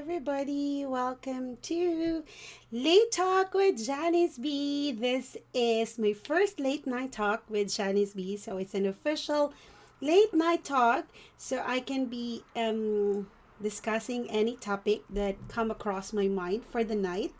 everybody. Welcome to Late Talk with Janice B. This is my first late night talk with Janice B. So it's an official late night talk. So I can be discussing any topic that come across my mind for the night.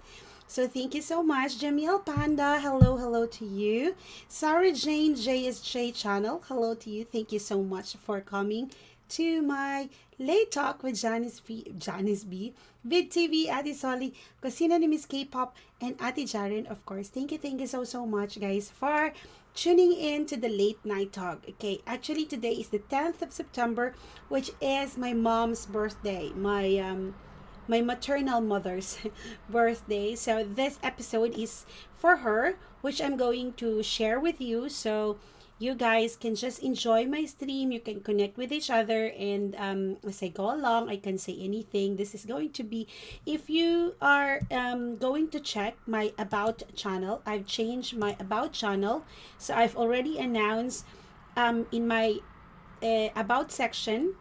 So thank you so much, Jamil Panda. Hello, hello to you. Sarah Jane JSJ channel. Hello to you. Thank you so much for coming to my late talk with Janice B, Vid TV, Ate Solly, Kusina ni Miss K-pop, and Ate Jaren, of course. Thank you so much, guys, for tuning in to the late night talk. Okay, actually today is the 10th of September, which is my mom's birthday. My maternal mother's birthday. So this episode is for her, which I'm going to share with you. So you guys can just enjoy my stream. You can connect with each other, and as I go along, I can say anything. This is going to be, if you are going to check my about channel, I've changed my about channel. So I've already announced in my about section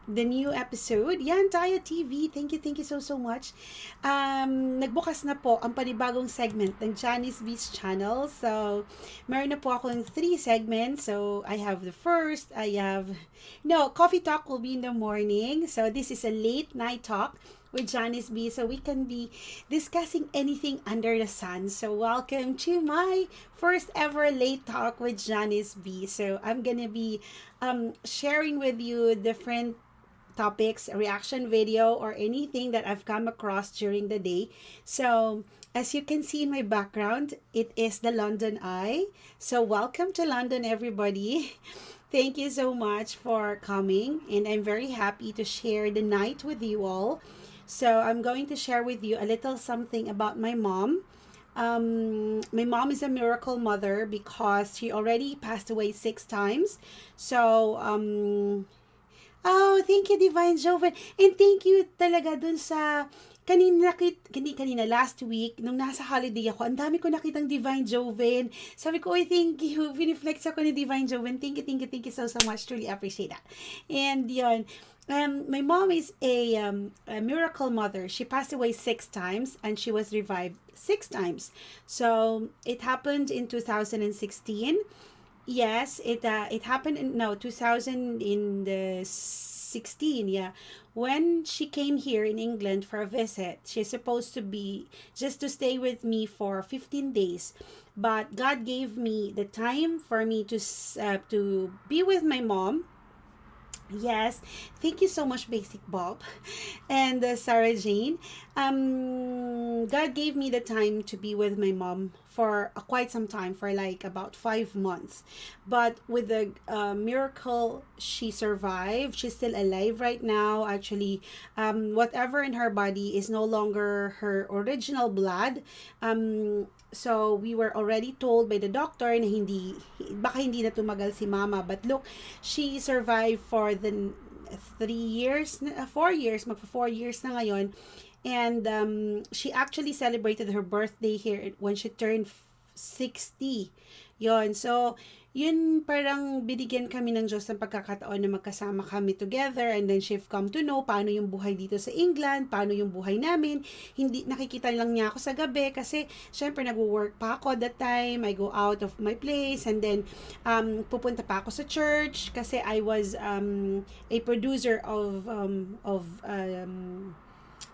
the new episode. Yan, Taya TV. Thank you so much. Nagbukas na po ang panibagong segment ng Janice B's channel. So, meron na po akong 3 segments. So, I have the first, Coffee Talk will be in the morning. So, this is a late night talk with Janice B. So, we can be discussing anything under the sun. So, welcome to my first ever late talk with Janice B. So, I'm gonna be sharing with you different topics, reaction video, or anything that I've come across during the day. So, as you can see in my background, it is the London Eye. So, welcome to London, everybody. Thank you so much for coming, and I'm very happy to share the night with you all. So, I'm going to share with you a little something about my mom. My mom is a miracle mother because she already passed away 6 times. So, oh, thank you, Divine Joven. And thank you talaga dun sa kanina, last week, nung nasa holiday ako, ang dami ko nakitang Divine Joven. Sabi ko, oy, thank you. Piniflex ako ni Divine Joven. Thank you so much. Truly appreciate that. And yun, my mom is a miracle mother. She passed away 6 times and she was revived 6 times. So, it happened in 2016. Yes, it happened in 2016, yeah. When she came here in England for a visit, she's supposed to be just to stay with me for 15 days. But God gave me the time for me to be with my mom. Yes, thank you so much, Basic Bob and Sarah Jane. God gave me the time to be with my mom for quite some time, for like about 5 months. But with the miracle, she survived. She's still alive right now. Actually, whatever in her body is no longer her original blood. So we were already told by the doctor na baka hindi na tumagal si mama. But look, she survived for the 4 years, magpa 4 years na ngayon. And she actually celebrated her birthday here when she turned 60. Yon. So, yun parang binigyan kami ng Diyos ng pagkakataon na magkasama kami together, and then she've come to know paano yung buhay dito sa England, paano yung buhay namin. Hindi nakikita lang niya ako sa gabi kasi syempre nagwo-work pa ako that time. I go out of my place, and then pupunta pa ako sa church kasi I was a producer of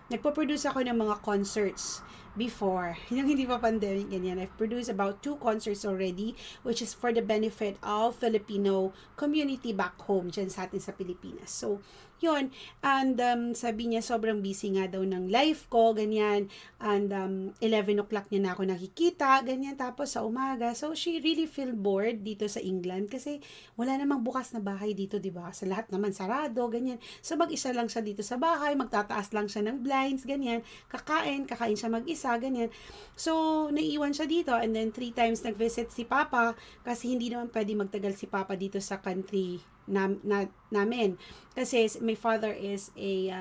nagpo-produce ako ng mga concerts before, yung hindi pa pandemic, ganyan. I've produced about 2 concerts already, which is for the benefit of Filipino community back home dyan sa atin sa Pilipinas. So, yun. And sabi niya, sobrang busy nga daw ng life ko, ganyan. And 11 o'clock niya na ako nakikita, ganyan. Tapos sa umaga. So, she really feel bored dito sa England kasi wala namang bukas na bahay dito, di ba? Sa lahat naman sarado, ganyan. So, mag-isa lang siya dito sa bahay, magtataas lang siya ng blinds, ganyan. Kakain siya mag-isa, ganyan. So, naiiwan siya dito, and then 3 times nag-visit si Papa kasi hindi naman pwede magtagal si Papa dito sa country namin. Kasi my father is a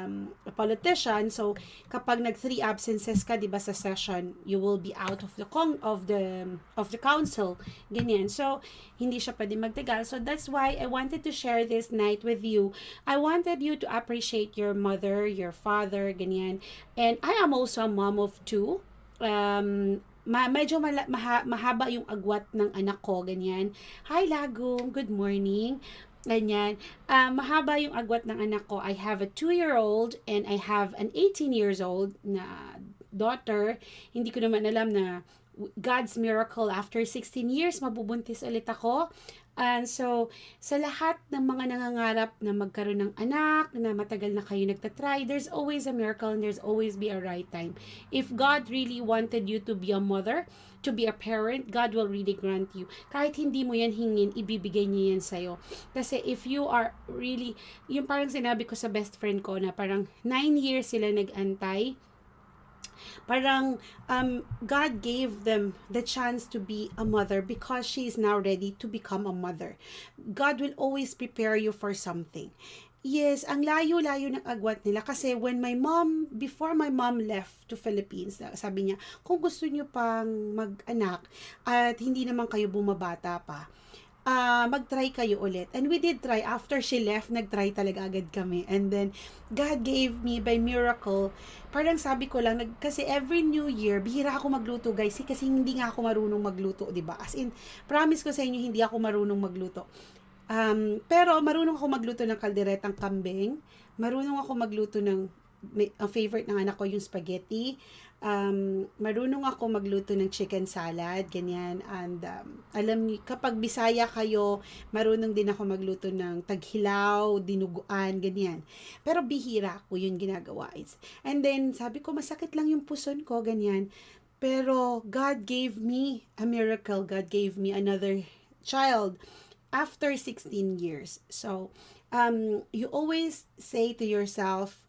politician, so kapag nag 3 absences ka, 'di ba, sa session, you will be out of the council, ganyan. So hindi siya pwede magtagal. So that's why I wanted to share this night with you. I wanted you to appreciate your mother, your father, ganyan. And I am also a mom of two. Medyo mahaba yung agwat ng anak ko, ganyan. Hi, Lagom. Good morning. Ganyan. Mahaba yung agwat ng anak ko. I have a 2-year-old and I have an 18 years old na daughter. Hindi ko naman alam na God's miracle, after 16 years, mabubuntis ulit ako. And so, sa lahat ng mga nangangarap na magkaroon ng anak, na matagal na kayo nagtatry, there's always a miracle and there's always be a right time. If God really wanted you to be a mother, to be a parent, God will really grant you. Kahit hindi mo yan hingin, ibibigay niya yan sa'yo. Kasi if you are really, yung parang sinabi ko sa best friend ko na parang 9 years sila nag-antay, parang God gave them the chance to be a mother because she is now ready to become a mother. God will always prepare you for something. Yes, ang layo-layo ng agwat nila kasi before my mom left to Philippines, sabi niya, kung gusto niyo pang mag-anak at hindi naman kayo bumabata pa, mag-try kayo ulit. And we did try. After she left, nag-try talaga agad kami. And then, God gave me by miracle, parang sabi ko lang, kasi every New Year, bihira ako magluto, guys. Kasi hindi nga ako marunong magluto, diba? As in, promise ko sa inyo, hindi ako marunong magluto. Pero marunong ako magluto ng kalderetang kambing. Marunong ako magluto ng, ang favorite ng anak ko, yung spaghetti. Marunong ako magluto ng chicken salad, ganyan. And alam niyo, kapag Bisaya kayo, marunong din ako magluto ng taghilaw, dinuguan, ganyan. Pero bihira ko yun ginagawa. And then, sabi ko, masakit lang yung puson ko, ganyan. Pero God gave me a miracle. God gave me another child after 16 years. So, you always say to yourself,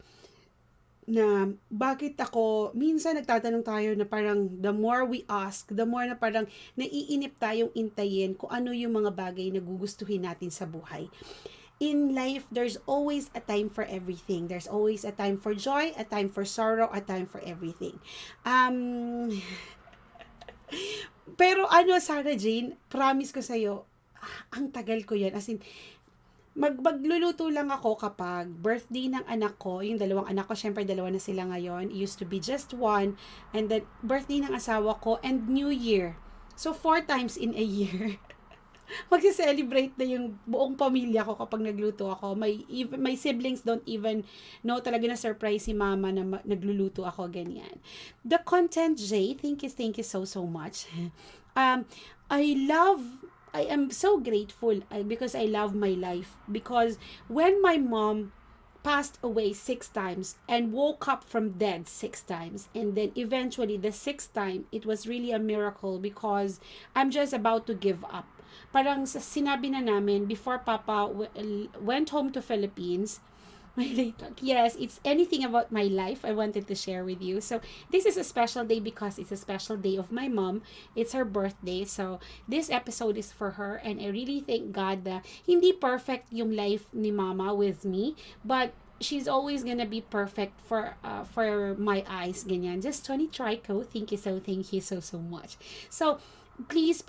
na bakit ako, minsan nagtatanong tayo na parang the more we ask, the more na parang naiinip tayong intayin kung ano yung mga bagay na gugustuhin natin sa buhay. In life, there's always a time for everything. There's always a time for joy, a time for sorrow, a time for everything. Pero Sarah Jane, promise ko sa'yo, ang tagal ko yan. As in, magluluto lang ako kapag birthday ng anak ko, yung dalawang anak ko, syempre dalawa na sila ngayon, it used to be just one, and then birthday ng asawa ko, and New Year. So, 4 times in a year. Magse-celebrate na yung buong pamilya ko kapag nagluto ako. My siblings don't even know talaga na surprise si mama na nagluluto ako, ganyan. The content, Jay, thank you so much. I am so grateful because I love my life. Because when my mom passed away 6 times and woke up from dead 6 times, and then eventually the 6th time, it was really a miracle because I'm just about to give up. Parang sinabi na namin before Papa went home to Philippines, yes, it's anything about my life I wanted to share with you. So this is a special day because it's a special day of my mom. It's her birthday. So this episode is for her, and I really thank God that hindi perfect yung life ni mama with me, but she's always gonna be perfect for my eyes, ganyan. Just Tony Trico, thank you so much. So please,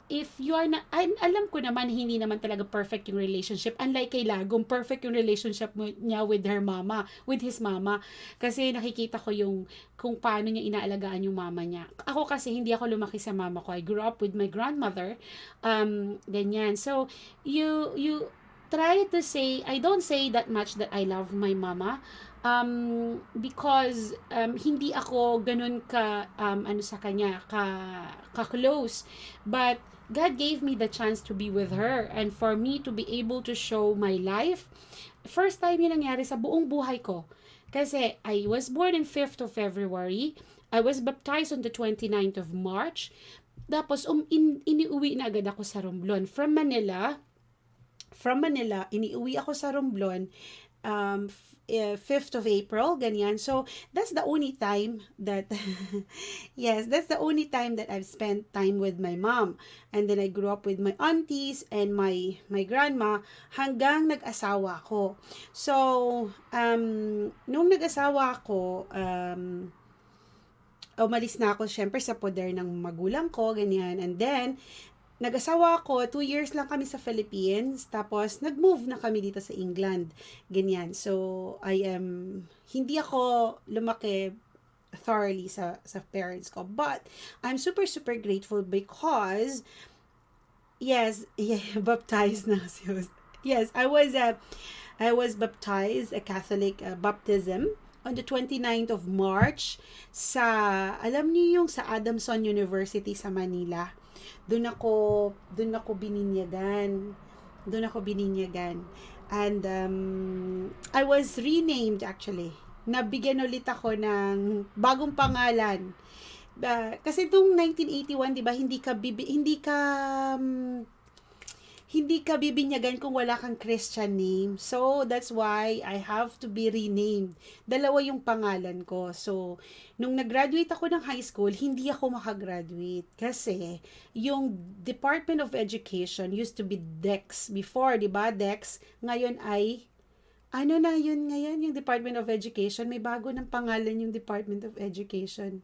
if you are not, alam ko naman hindi naman talaga perfect yung relationship. Unlike kay Lagom, perfect yung relationship niya with his mama. Kasi nakikita ko yung kung paano niya inaalagaan yung mama niya. Ako kasi hindi ako lumaki sa mama ko. I grew up with my grandmother. Ganyan. So, you try to say, I don't say that much that I love my mama. Because hindi ako ganun ka sa kanya ka close, but God gave me the chance to be with her and for me to be able to show my life. First time yun nangyari sa buong buhay ko, kasi I was born in 5th of February, I was baptized on the 29th of March, tapos iniuwi na agad ako sa Romblon from Manila, iniuwi ako sa Romblon. 5th of April, ganyan. So, that's the only time that, yes, that's the only time that I've spent time with my mom. And then I grew up with my aunties and my grandma hanggang nag-asawa ko. So, nung nag-asawa ko, umalis na ako syempre sa poder ng magulang ko, ganyan. And then, nag-asawa ako, 2 years lang kami sa Philippines, tapos nag-move na kami dito sa England, ganyan. So, hindi ako lumaki thoroughly sa parents ko, but I'm super, super grateful because, yes, yeah, baptized na siya. Yes, I was baptized, a Catholic baptism, on the 29th of March alam niyo yung sa Adamson University sa Manila. Doon ako bininyagan. Doon ako bininyagan. And I was renamed actually. Nabigyan ulit ako ng bagong pangalan. Kasi itong 1981, 'di ba, hindi ka bibinyagan kung wala kang Christian name. So, that's why I have to be renamed. Dalawa yung pangalan ko. So, nung nag-graduate ako ng high school, hindi ako makagraduate. Kasi, yung Department of Education used to be DEX before, di ba? DEX. Ngayon ay, ano na yun ngayon? Yung Department of Education. May bago ng pangalan yung Department of Education.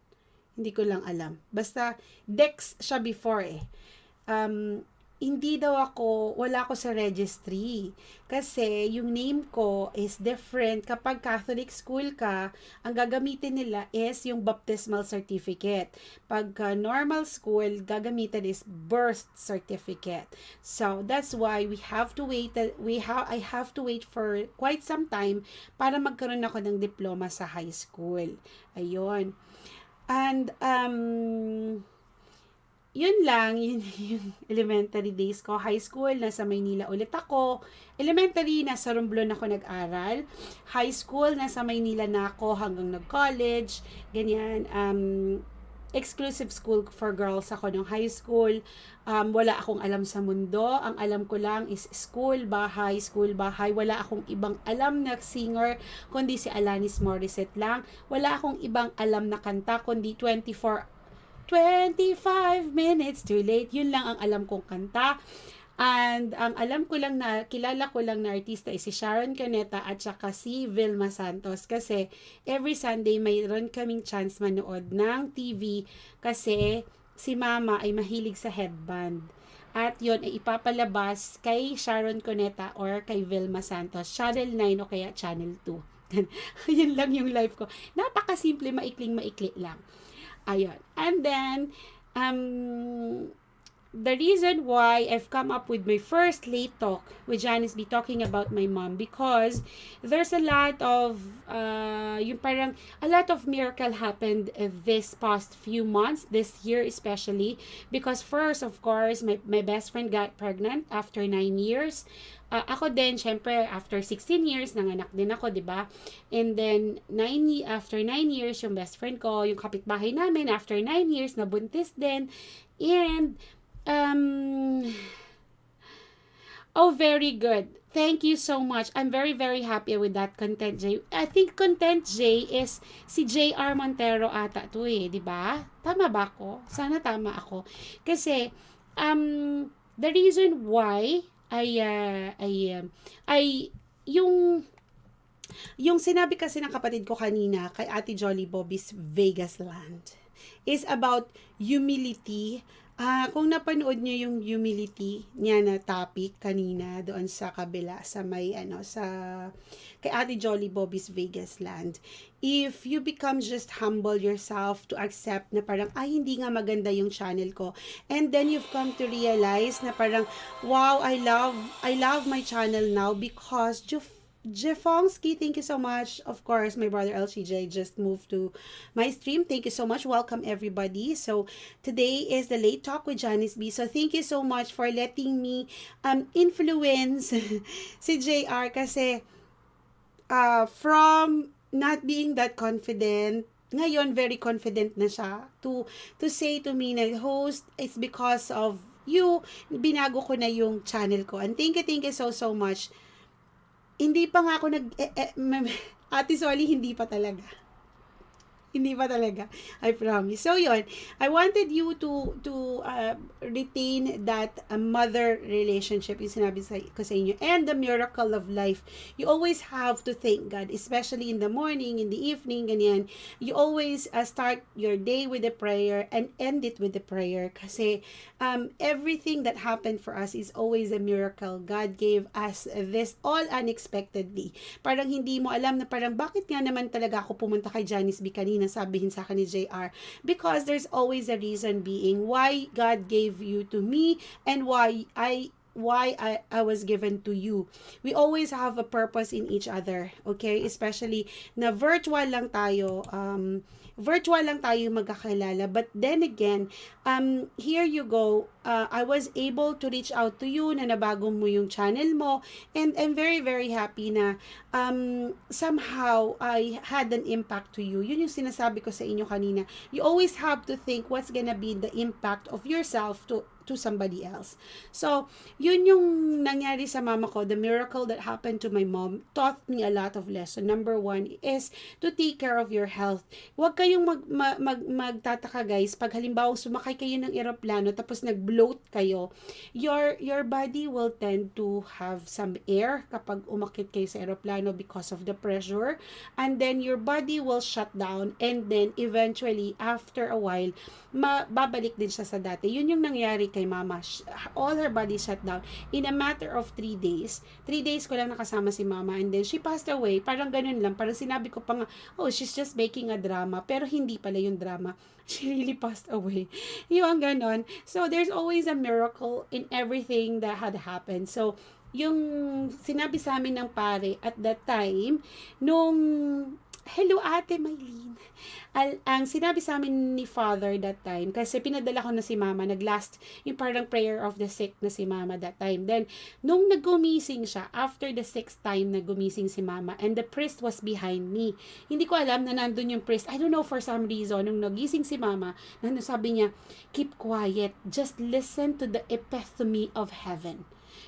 Hindi ko lang alam. Basta, DEX siya before eh. Wala ako sa registry. Kasi yung name ko is different. Kapag Catholic school ka, ang gagamitin nila is yung baptismal certificate. Pag normal school, gagamitin is birth certificate. So, that's why I have to wait for quite some time para magkaroon ako ng diploma sa high school. Ayun. And, yun lang, yun yung elementary days ko. High school, nasa Maynila ulit ako. Elementary, nasa Romblon ako nag-aral. High school, nasa Maynila na ako hanggang nag-college. Ganyan. Exclusive school for girls ako nung high school. Wala akong alam sa mundo. Ang alam ko lang is school, bahay. Wala akong ibang alam na singer, kundi si Alanis Morissette lang. Wala akong ibang alam na kanta, kundi 25 minutes too late. Yun lang ang alam kong kanta. And ang kilala ko lang na artista is si Sharon Cuneta at saka si Vilma Santos. Kasi every Sunday mayroon kaming chance manood ng TV kasi si Mama ay mahilig sa headband. At yun ay ipapalabas kay Sharon Cuneta or kay Vilma Santos. Channel 9 o kaya Channel 2. Yun lang yung life ko. Napakasimple, maikli lang. Ayun. And then, the reason why I've come up with my first late talk with Janice B talking about my mom because there's a lot of a lot of miracle happened this past few months, this year especially, because first, of course, my best friend got pregnant after 9 years. Ako din, syempre, after 16 years, nanganak din ako, di ba? And then, after 9 years, yung best friend ko, yung kapitbahay namin, after 9 years, nabuntis din. And, very good. Thank you so much. I'm very, very happy with that, Content J. I think Content J is si JR Montero ata to eh, di ba? Tama ba ako? Sana tama ako. Kasi, the reason why yung sinabi kasi ng kapatid ko kanina kay Ate Jolly Bobby's Vegas Land is about humility. Kung napanood nyo yung humility niya na topic kanina doon sa kabila sa kay Ate Jolly Bobby's Vegas Land, if you become just humble yourself to accept na parang hindi nga maganda yung channel ko, and then you've come to realize na parang wow, I love my channel now because Jefongski, thank you so much. Of course, my brother LCJ just moved to my stream. Thank you so much. Welcome everybody. So today is the late talk with Janice B. So thank you so much for letting me influence si JR kasi from not being that confident, ngayon very confident na siya to say to me na host, it's because of you, binago ko na yung channel ko. And thank you so much. Hindi pa nga ako Ate Solly, hindi pa talaga. Hindi pa talaga. I promise. So, yun. I wanted you to retain that mother relationship, yung sinabi ko sa inyo. And the miracle of life. You always have to thank God, especially in the morning, in the evening, ganyan. You always start your day with a prayer and end it with a prayer. Kasi everything that happened for us is always a miracle. God gave us this all unexpectedly. Parang hindi mo alam na parang bakit nga naman talaga ako pumunta kay JANICE B kanina, sabihin sa akin ni JR, because there's always a reason being why God gave you to me and why I was given to you. We always have a purpose in each other, okay? Especially na virtual lang tayo magkakilala. But then again, here you go. I was able to reach out to you na nabago mo yung channel mo. And I'm very, very happy na somehow I had an impact to you. Yun yung sinasabi ko sa inyo kanina. You always have to think what's gonna be the impact of yourself to somebody else. So, yun yung nangyari sa mama ko. The miracle that happened to my mom taught me a lot of lesson. Number 1 is to take care of your health. Huwag kayong magtataka guys, pag halimbawa sumakay kayo ng eroplano tapos nag-bloat kayo, your body will tend to have some air kapag umakit kayo sa eroplano because of the pressure, and then your body will shut down, and then eventually after a while babalik din siya sa dati. Yun yung nangyari kay mama. All her body shut down in a matter of 3 days. 3 days ko lang nakasama si mama, and then she passed away. Parang ganun lang. Parang sinabi ko pa nga, oh, she's just making a drama. Pero hindi pala yung drama. She really passed away. Yung ganon. So, there's always a miracle in everything that had happened. So, yung sinabi sa amin ng pare at that time, nung hello Ate Maylene. Ang sinabi sa amin ni Father that time, kasi pinadala ko na si Mama, nag-last yung parang prayer of the sick na si Mama that time. Then, nung naggumising siya, after the 6th time na gumising si Mama, and the priest was behind me. Hindi ko alam na nandun yung priest. I don't know, for some reason, nung nagising si Mama, nandun sabi niya, keep quiet, just listen to the epitome of heaven.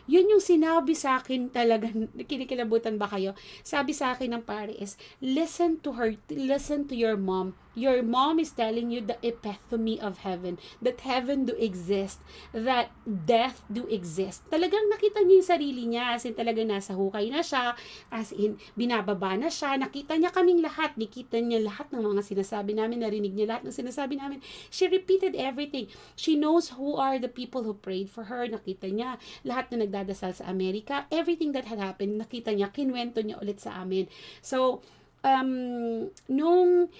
Yun yung sinabi sa akin talaga, kinikilabutan ba kayo? Sabi sa akin ng pare is, listen to her, listen to your mom. Your mom is telling you the epitome of heaven, that heaven do exist, that death do exist. Talagang nakita niya yung sarili niya, as in talagang nasa hukay na siya, as in binababa na siya, nakita niya kaming lahat, nakita niya lahat ng mga sinasabi namin, narinig niya lahat ng sinasabi namin. She repeated everything. She knows who are the people who prayed for her, nakita niya lahat na nagdadasal sa Amerika, everything that had happened, nakita niya, kinwento niya ulit sa amin. So, nung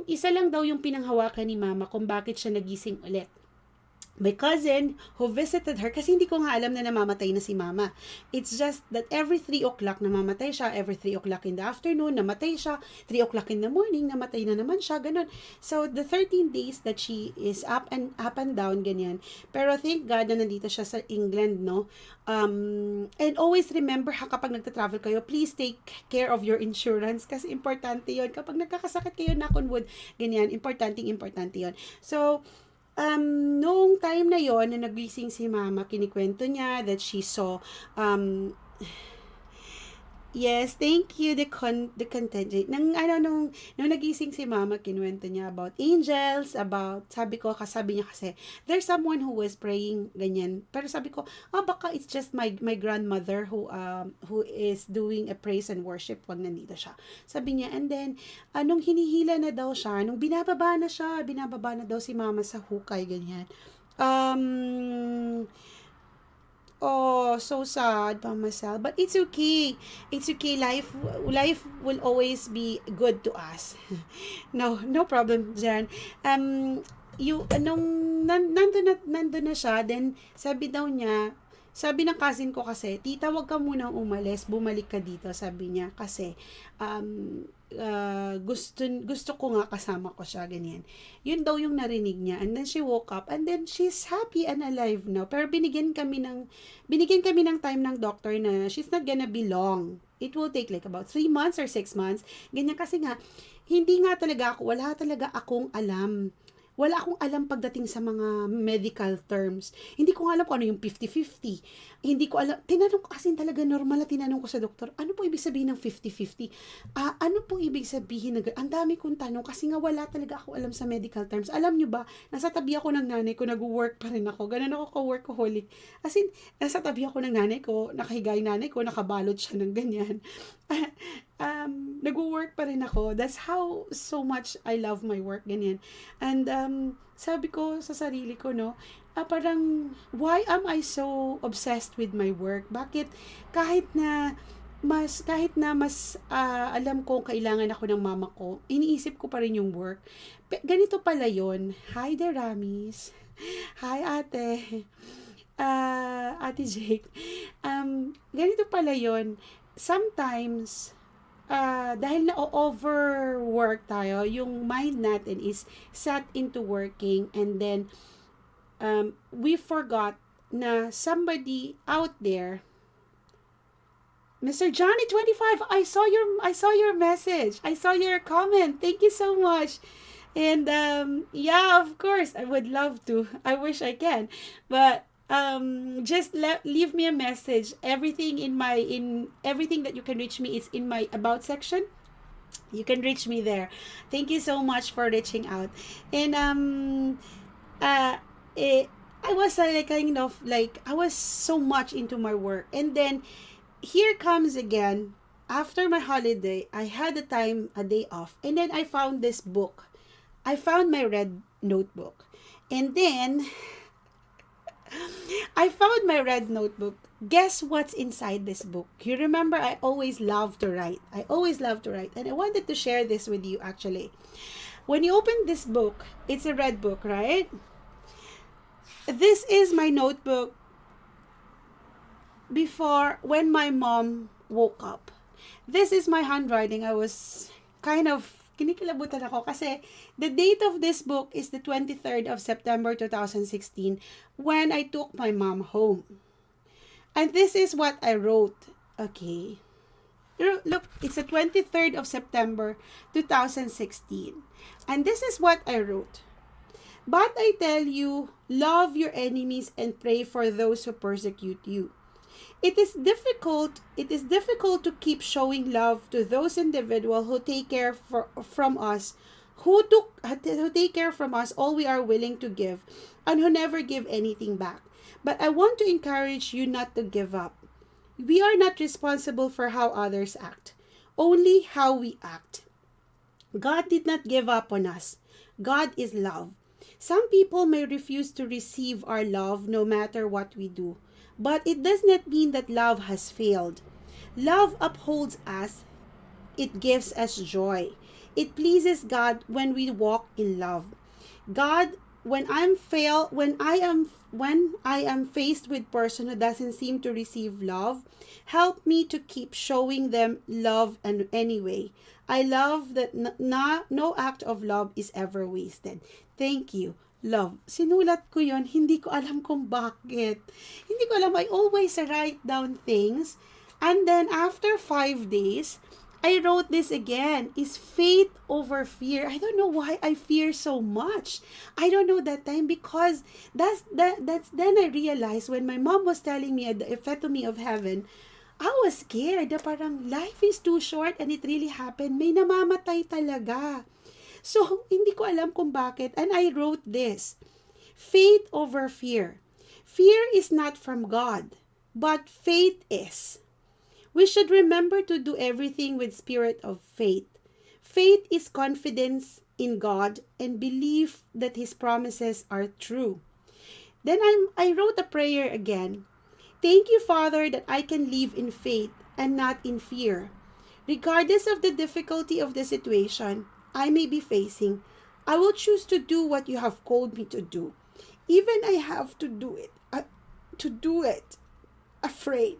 isa lang daw yung pinanghawakan ni Mama kung bakit siya nagising ulit. My cousin who visited her, kasi hindi ko nga alam na namamatay na si Mama. It's just that every 3 o'clock namamatay siya, every 3 o'clock in the afternoon namatay siya, 3 o'clock in the morning namatay na naman siya, ganun. So the 13 days that she is up and down, ganyan. Pero thank God na nandito siya sa England, no? And always remember ha, kapag nagta-travel kayo, please take care of your insurance kasi importante yon. Kapag nagkakasakit kayo, knock on wood, ganyan, importante yon. So, noong time na yon na nagising si Mama, kinikwento niya that she saw, yes, thank you, the contingent. Nung nagising si Mama, kinuwento niya about angels, about, sabi niya kasi, there's someone who was praying, ganyan. Pero sabi ko, baka it's just my grandmother who is doing a praise and worship pag nandito siya. Sabi niya, and then, nung hinihila na daw siya, nung binababa na daw si Mama sa hukay, ganyan. Oh, so sad by myself. But it's okay. It's okay. Life will always be good to us. No problem dyan. Nung nandun na siya, then sabi ng cousin ko kasi, tita, wag ka munang umalis, bumalik ka dito, sabi niya. Kasi, gusto ko nga kasama ko siya, ganyan. Yun daw yung narinig niya. And then she woke up, and then she's happy and alive now. Pero binigyan kami ng time ng doctor na she's not gonna be long. It will take like about 3 months or 6 months. Ganyan kasi nga, wala talaga akong alam wala akong alam pagdating sa mga medical terms. Hindi ko alam kung ano yung 50-50. Hindi ko alam. Tinanong ko, as in talaga normal na tinanong ko sa doktor, ano po ibig sabihin ng 50-50? Ano po ibig sabihin ng, ang dami kong tanong kasi nga wala talaga ako alam sa medical terms. Alam nyo ba, nasa tabi ako ng nanay ko, nag-work pa rin ako. Ganun ako ka-workaholic. As in, nasa tabi ako ng nanay ko, nakahiga yung nanay ko, nakabalot siya ng ganyan. Nag-work pa rin ako. That's how so much I love my work, ganyan. And sabi ko sa sarili ko, no, parang, why am I so obsessed with my work? Bakit kahit na mas alam ko kailangan ako ng mama ko, iniisip ko pa rin yung work. Ganito pala yon. Hi there, Ramis. Hi, ate. Ate Jake. Ganito pala yon. Sometimes, dahil na-overwork tayo, yung mind natin is set into working, and then we forgot na somebody out there, Mr. Johnny 25, I saw your message. I saw your comment. Thank you so much. And yeah, of course, I would love to. I wish I can. But just leave me a message. Everything everything that you can reach me is in my about section. You can reach me there. Thank you so much for reaching out. And I was kind of like, I was so much into my work, and then here comes again, after my holiday, I had a day off, and then I found this book. I found my red notebook, and then I found my red notebook. Guess what's inside this book? You remember, I always love to write. And I wanted to share this with you actually. When you open this book, it's a red book, right? This is my notebook before, when my mom woke up. This is my handwriting. I was kind of kinikilabutan ako kasi the date of this book is the 23rd of September 2016 when I took my mom home. And this is what I wrote. Okay. Look, it's the 23rd of September 2016. And this is what I wrote. But I tell you, love your enemies and pray for those who persecute you. It is difficult to keep showing love to those individuals who take care from us, who take care from us all we are willing to give, and who never give anything back. But I want to encourage you not to give up. We are not responsible for how others act, only how we act. God did not give up on us. God is love. Some people may refuse to receive our love no matter what we do. But it does not mean that love has failed. Love upholds us. It gives us joy. It pleases God when we walk in love. God, when I am faced with person who doesn't seem to receive love, help me to keep showing them love and anyway. I love that no act of love is ever wasted. Thank you. Love. Sinulat ko yon, hindi ko alam kung bakit. Hindi ko alam, I always write down things. And then after 5 days, I wrote this again. Is faith over fear. I don't know why I fear so much. I don't know that time, because that's then I realized when my mom was telling me the epitome of heaven, I was scared. Parang life is too short and it really happened. May namamatay talaga. So, hindi ko alam kung bakit. And I wrote this. Faith over fear. Fear is not from God, but faith is. We should remember to do everything with spirit of faith. Faith is confidence in God and belief that His promises are true. Then I wrote a prayer again. Thank you, Father, that I can live in faith and not in fear. Regardless of the difficulty of the situation I may be facing, I will choose to do what you have called me to do. Even I have to do it afraid.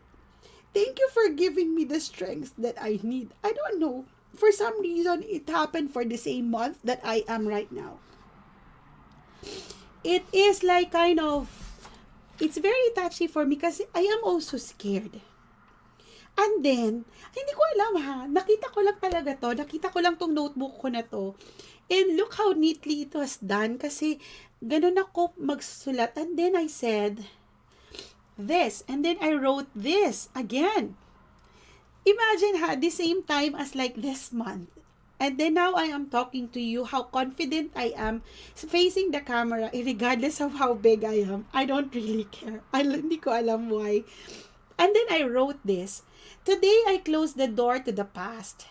Thank you for giving me the strength that I need. I don't know. For some reason, it happened for the same month that I am right now. It is like kind of, it's very touchy for me kasi I am also scared. And then, hindi ko alam ha, nakita ko lang talaga to, nakita ko lang tong notebook ko na to. And look how neatly it was done kasi ganun ako magsulat. And then I said this. And then I wrote this again. Imagine at the same time as like this month. And then now I am talking to you how confident I am facing the camera regardless of how big I am. I don't really care. Hindi ko alam why. And then I wrote this. Today I close the door to the past.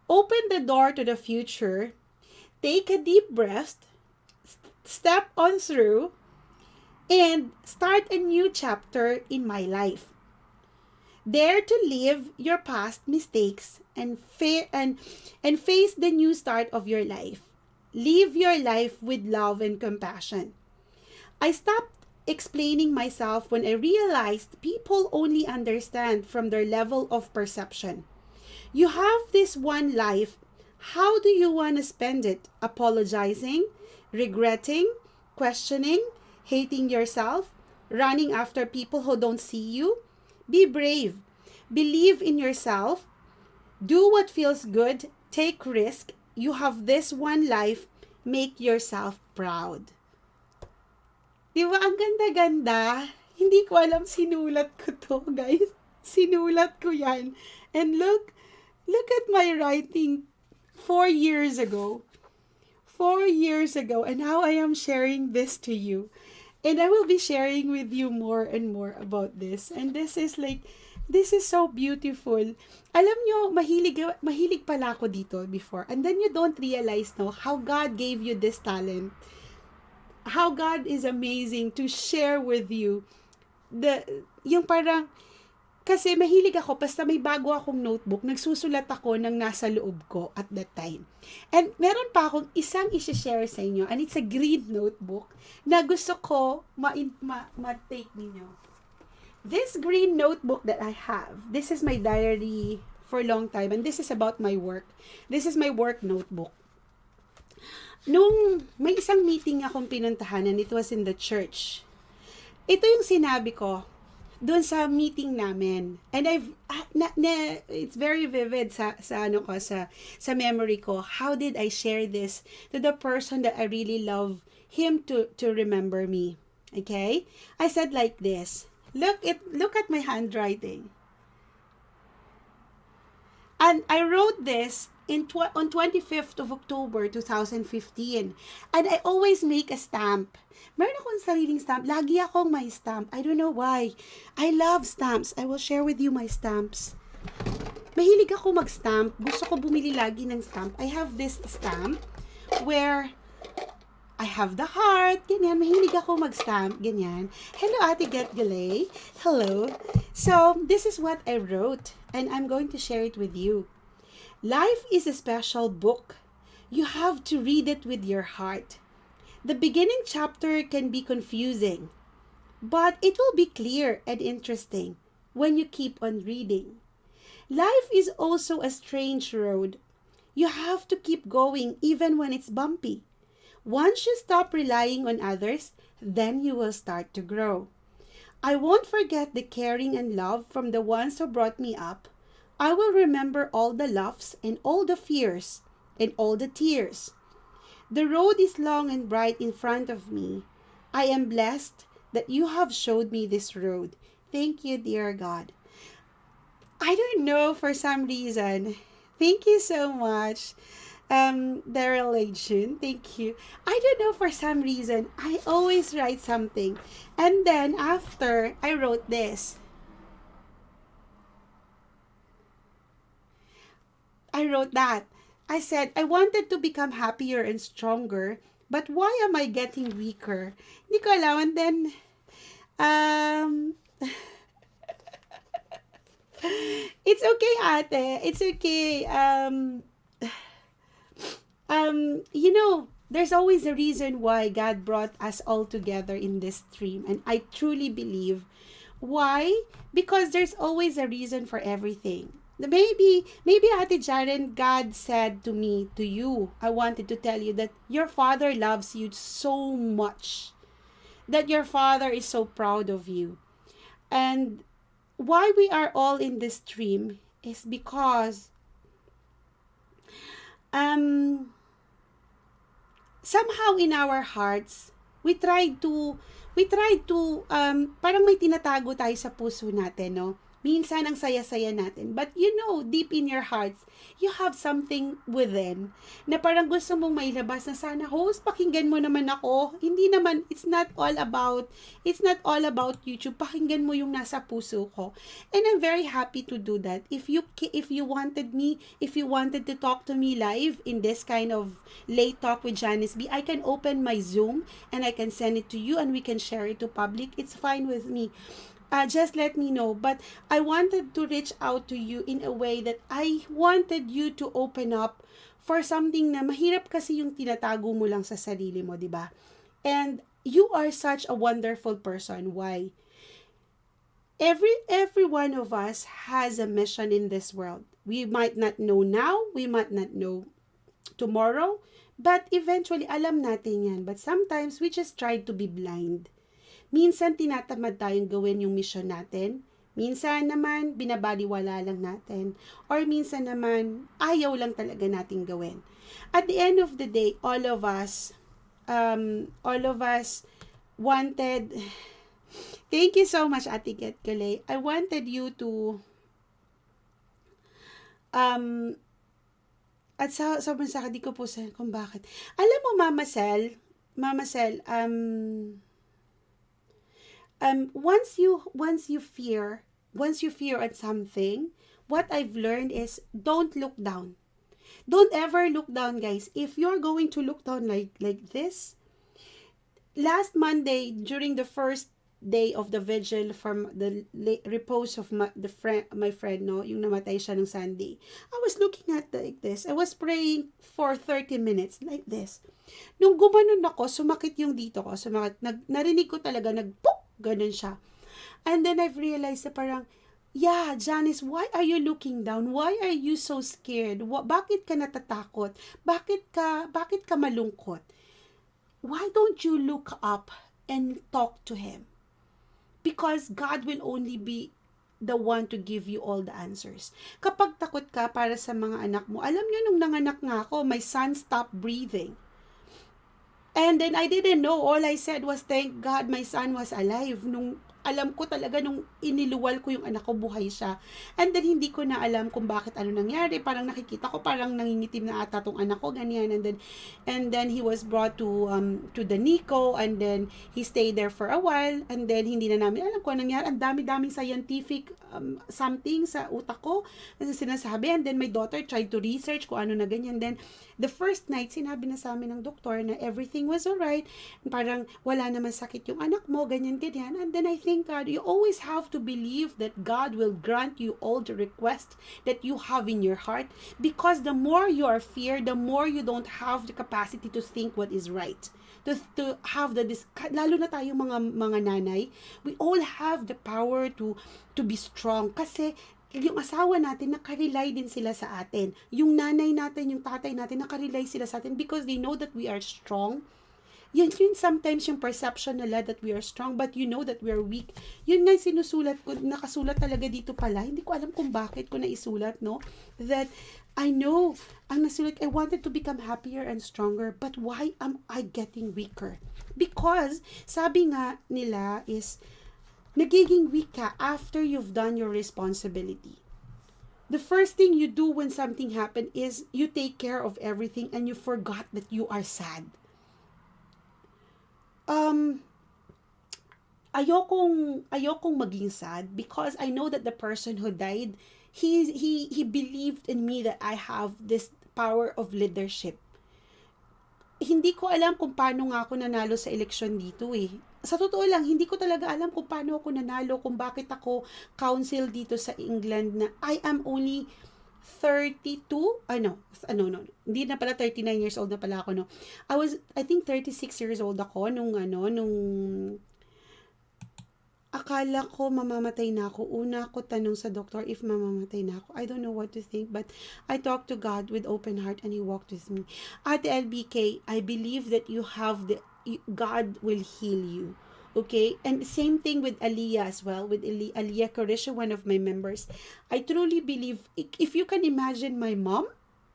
Open the door to the future. Take a deep breath. Step on through. And start a new chapter in my life. Dare to live your past mistakes and face the new start of your life. Live your life with love and compassion. I stopped explaining myself when I realized people only understand from their level of perception. You have this one life. How do you want to spend it? Apologizing, regretting, questioning, hating yourself, running after people who don't see you? Be brave. Believe in yourself. Do what feels good. Take risk. You have this one life. Make yourself proud. Di ba ang ganda-ganda? Hindi ko alam, sinulat ko to, guys. Sinulat ko yan. And look at my writing 4 years ago. 4 years ago. And now I am sharing this to you. And I will be sharing with you more and more about this. And this is so beautiful. Alam nyo, mahilig pala ako dito before. And then you don't realize how God gave you this talent. How God is amazing to share with you. Yung parang, kasi mahilig ako, basta may bago akong notebook, nagsusulat ako ng nasa loob ko at that time. And meron pa akong isang isi-share sa inyo, and it's a green notebook na gusto ko ma-take ninyo. This green notebook that I have, this is my diary for a long time, and this is about my work. This is my work notebook. Nung may isang meeting akong pinuntahan, and it was in the church, ito yung sinabi ko doon sa meeting namin. And it's very vivid sa memory ko. How did I share this to the person that I really love him to remember me? Okay? I said like this. Look at my handwriting. And I wrote this on 25th of October 2015. And I always make a stamp. Meron akong sariling stamp. Lagi akong may stamp. I don't know why. I love stamps. I will share with you my stamps. Mahilig ako mag-stamp. Gusto ko bumili lagi ng stamp. I have this stamp where I have the heart. Ganyan. Mahilig ako mag-stamp. Ganyan. Hello, Ate Get Galay. Hello. So, this is what I wrote. And I'm going to share it with you. Life is a special book. You have to read it with your heart. The beginning chapter can be confusing, but it will be clear and interesting when you keep on reading. Life is also a strange road. You have to keep going even when it's bumpy. Once you stop relying on others, then you will start to grow. I won't forget the caring and love from the ones who brought me up. I will remember all the laughs and all the fears and all the tears. The road is long and bright in front of me. I am blessed that you have showed me this road. Thank you, dear God. I don't know, for some reason. Thank you so much, Daryl Legion. Thank you. I don't know, for some reason, I always write something. And then after, I wrote this. I wrote that. I said, I wanted to become happier and stronger, but why am I getting weaker? Hindi ko alam. And then, it's okay, ate. It's okay. There's always a reason why God brought us all together in this stream. And I truly believe. Why? Because there's always a reason for everything. Maybe Ate Jaren, God said to me, to you, I wanted to tell you that your Father loves you so much. That your Father is so proud of you. And why we are all in this stream is because somehow in our hearts, we tried to parang may tinatago tayo sa puso natin, no? Minsan ang saya-saya natin. But you know, deep in your hearts, you have something within na parang gusto mong mailabas na sana, host, pakinggan mo naman ako. Hindi naman, it's not all about YouTube. Pakinggan mo yung nasa puso ko. And I'm very happy to do that. If you wanted to talk to me live in this kind of late talk with Janice B, I can open my Zoom and I can send it to you and we can share it to public. It's fine with me. Just let me know. But I wanted to reach out to you in a way that I wanted you to open up for something na mahirap kasi yung tinatago mo lang sa sarili mo, di ba? And you are such a wonderful person. Why? Every one of us has a mission in this world. We might not know now, we might not know tomorrow, but eventually alam natin yan. But sometimes we just try to be blind. Minsan tinatamad tayong gawin yung mission natin. Minsan naman binabaliwala lang natin. Or minsan naman ayaw lang talaga nating gawin. At the end of the day, all of us wanted. Thank you so much, Ate Ket Kalay. I wanted you to at sobrang sakit, di ko po sa kung bakit. Alam mo, Mama Sel, once you fear at something, what I've learned is don't look down. Don't ever look down, guys. If you're going to look down like this, last Monday during the first day of the vigil from the repose of my friend, no, yung namatay siya ng Sunday, I was looking at like this. I was praying for 30 minutes like this. Nung gumanon ako, sumakit yung dito ko. Narinig ko talaga, nagpuk, ganun siya. And then I've realized na parang, yeah, Janice, why are you looking down? Why are you so scared? Bakit ka natatakot? Bakit ka malungkot? Why don't you look up and talk to Him? Because God will only be the one to give you all the answers. Kapag takot ka para sa mga anak mo, alam nyo, nung nanganak nga ako, my son stopped breathing. And then I didn't know. All I said was, thank God my son was alive. Nung alam ko talaga, nung iniluwal ko yung anak ko, buhay siya. And then hindi ko na alam kung bakit ano nangyari. Parang nakikita ko, parang nangingitim na ata tong anak ko, ganyan. And then he was brought to the NICU, and then he stayed there for a while. And then hindi na namin alam kung ano nangyari. Ang dami-daming scientific something sa utak ko na sinasabi. And then my daughter tried to research kung ano na ganyan. Then the first night, sinabi na sa amin ng doktor na everything was alright. Parang wala naman sakit yung anak mo, ganyan. And then I think, God, you always have to believe that God will grant you all the requests that you have in your heart, because the more you are feared, the more you don't have the capacity to think what is right. To have lalo na tayo mga nanay, we all have the power to be strong, kasi yung asawa natin, nakarely din sila sa atin. Yung nanay natin, yung tatay natin, nakarely sila sa atin because they know that we are strong. Yun sometimes yung perception nila that we are strong, but you know that we are weak. Yun nga sinusulat ko, nakasulat talaga dito pala. Hindi ko alam kung bakit ko naisulat, no? That I know, ang nasulat, I wanted to become happier and stronger, but why am I getting weaker? Because, sabi nga nila is, nagiging weak ka after you've done your responsibility. The first thing you do when something happened is you take care of everything and you forgot that you are sad. Ayokong maging sad because I know that the person who died, he believed in me that I have this power of leadership. Hindi ko alam kung paano nga ako nanalo sa eleksyon dito eh. Sa totoo lang, hindi ko talaga alam kung paano ako nanalo, kung bakit ako council dito sa England na I am only 32, no, hindi na pala 39 years old na pala ako, no. I think 36 years old ako nung akala ko mamamatay na ako. Una ko tanong sa doktor if mamamatay na ako. I don't know what to think, but I talked to God with open heart and He walked with me. At LBK, I believe that God will heal you. Okay? And same thing with Aliyah as well, with Aliyah Koresha, one of my members. I truly believe, if you can imagine my mom,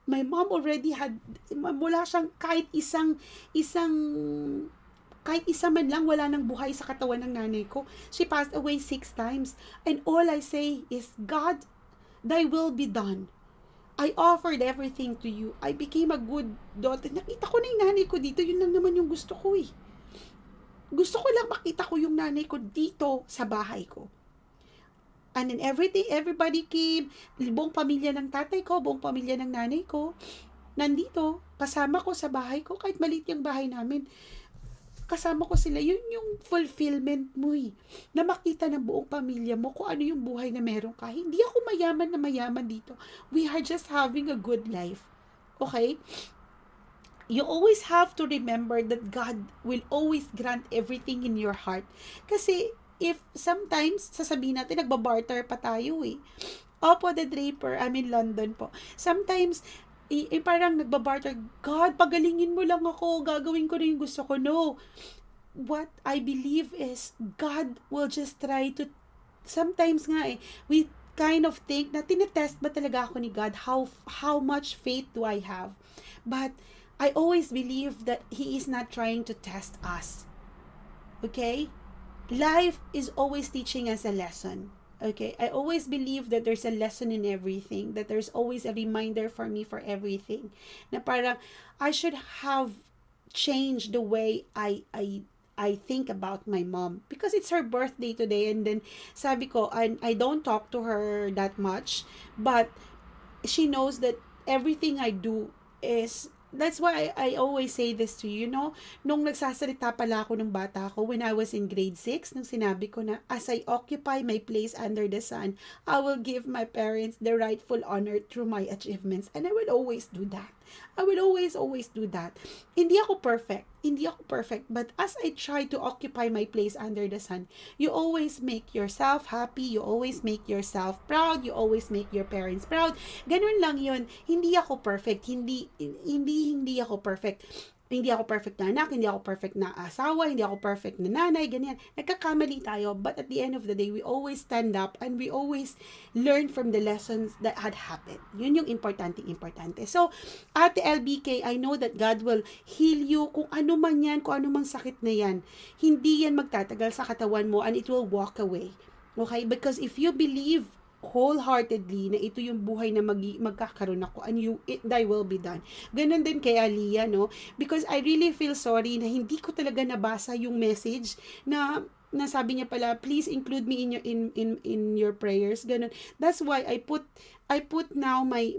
my mom already had, wala siyang kahit isa man lang, wala nang buhay sa katawan ng nanay ko. She passed away 6 times. And all I say is, God, thy will be done. I offered everything to you. I became a good daughter. Nakita ko na yung nanay ko dito. Yun lang naman yung gusto ko eh. Gusto ko lang makita ko yung nanay ko dito sa bahay ko. And then everybody came. Buong pamilya ng tatay ko, buong pamilya ng nanay ko, nandito, kasama ko sa bahay ko. Kahit maliit yung bahay namin, kasama ko sila. Yun yung fulfillment mo eh. Na makita ng buong pamilya mo kung ano yung buhay na meron ka. Hindi ako mayaman na mayaman dito. We are just having a good life. Okay? You always have to remember that God will always grant everything in your heart. Kasi, if sometimes, sasabihin natin, nagbabarter pa tayo eh. Opo, the Draper, I'm in London po. Sometimes, parang nagbabarter, God, pagalingin mo lang ako, gagawin ko na yung gusto ko. No. What I believe is, God will just try to, sometimes nga eh, we kind of think na tinetest ba talaga ako ni God? How much faith do I have? But, I always believe that He is not trying to test us. Okay? Life is always teaching us a lesson. Okay, I always believe that there's a lesson in everything, that there's always a reminder for me for everything. Na parang I should have changed the way I think about my mom because it's her birthday today, and then sabi ko, I don't talk to her that much, but she knows that everything I do is, that's why I always say this to you, nung nagsasalita pala ako ng bata ko when I was in grade 6, nung sinabi ko na, as I occupy my place under the sun, I will give my parents the rightful honor through my achievements. And I will always do that. I will always do that. Hindi ako perfect, but as I try to occupy my place under the sun, you always make yourself happy, you always make yourself proud, you always make your parents proud. Ganun lang yun. Hindi ako perfect, hindi ako perfect. Hindi ako perfect na anak, hindi ako perfect na asawa, hindi ako perfect na nanay, ganyan. Nagkakamali tayo, but at the end of the day, we always stand up and we always learn from the lessons that had happened. Yun yung importante. So, Ate LBK, I know that God will heal you kung ano man yan, kung ano mang sakit na yan. Hindi yan magtatagal sa katawan mo and it will walk away. Okay? Because if you believe wholeheartedly na ito yung buhay na magkakaroon ako and thy will be done. Ganun din kay Aliyah, because I really feel sorry na hindi ko talaga nabasa yung message na sabi niya pala, please include me in your prayers. Ganun. That's why I put now my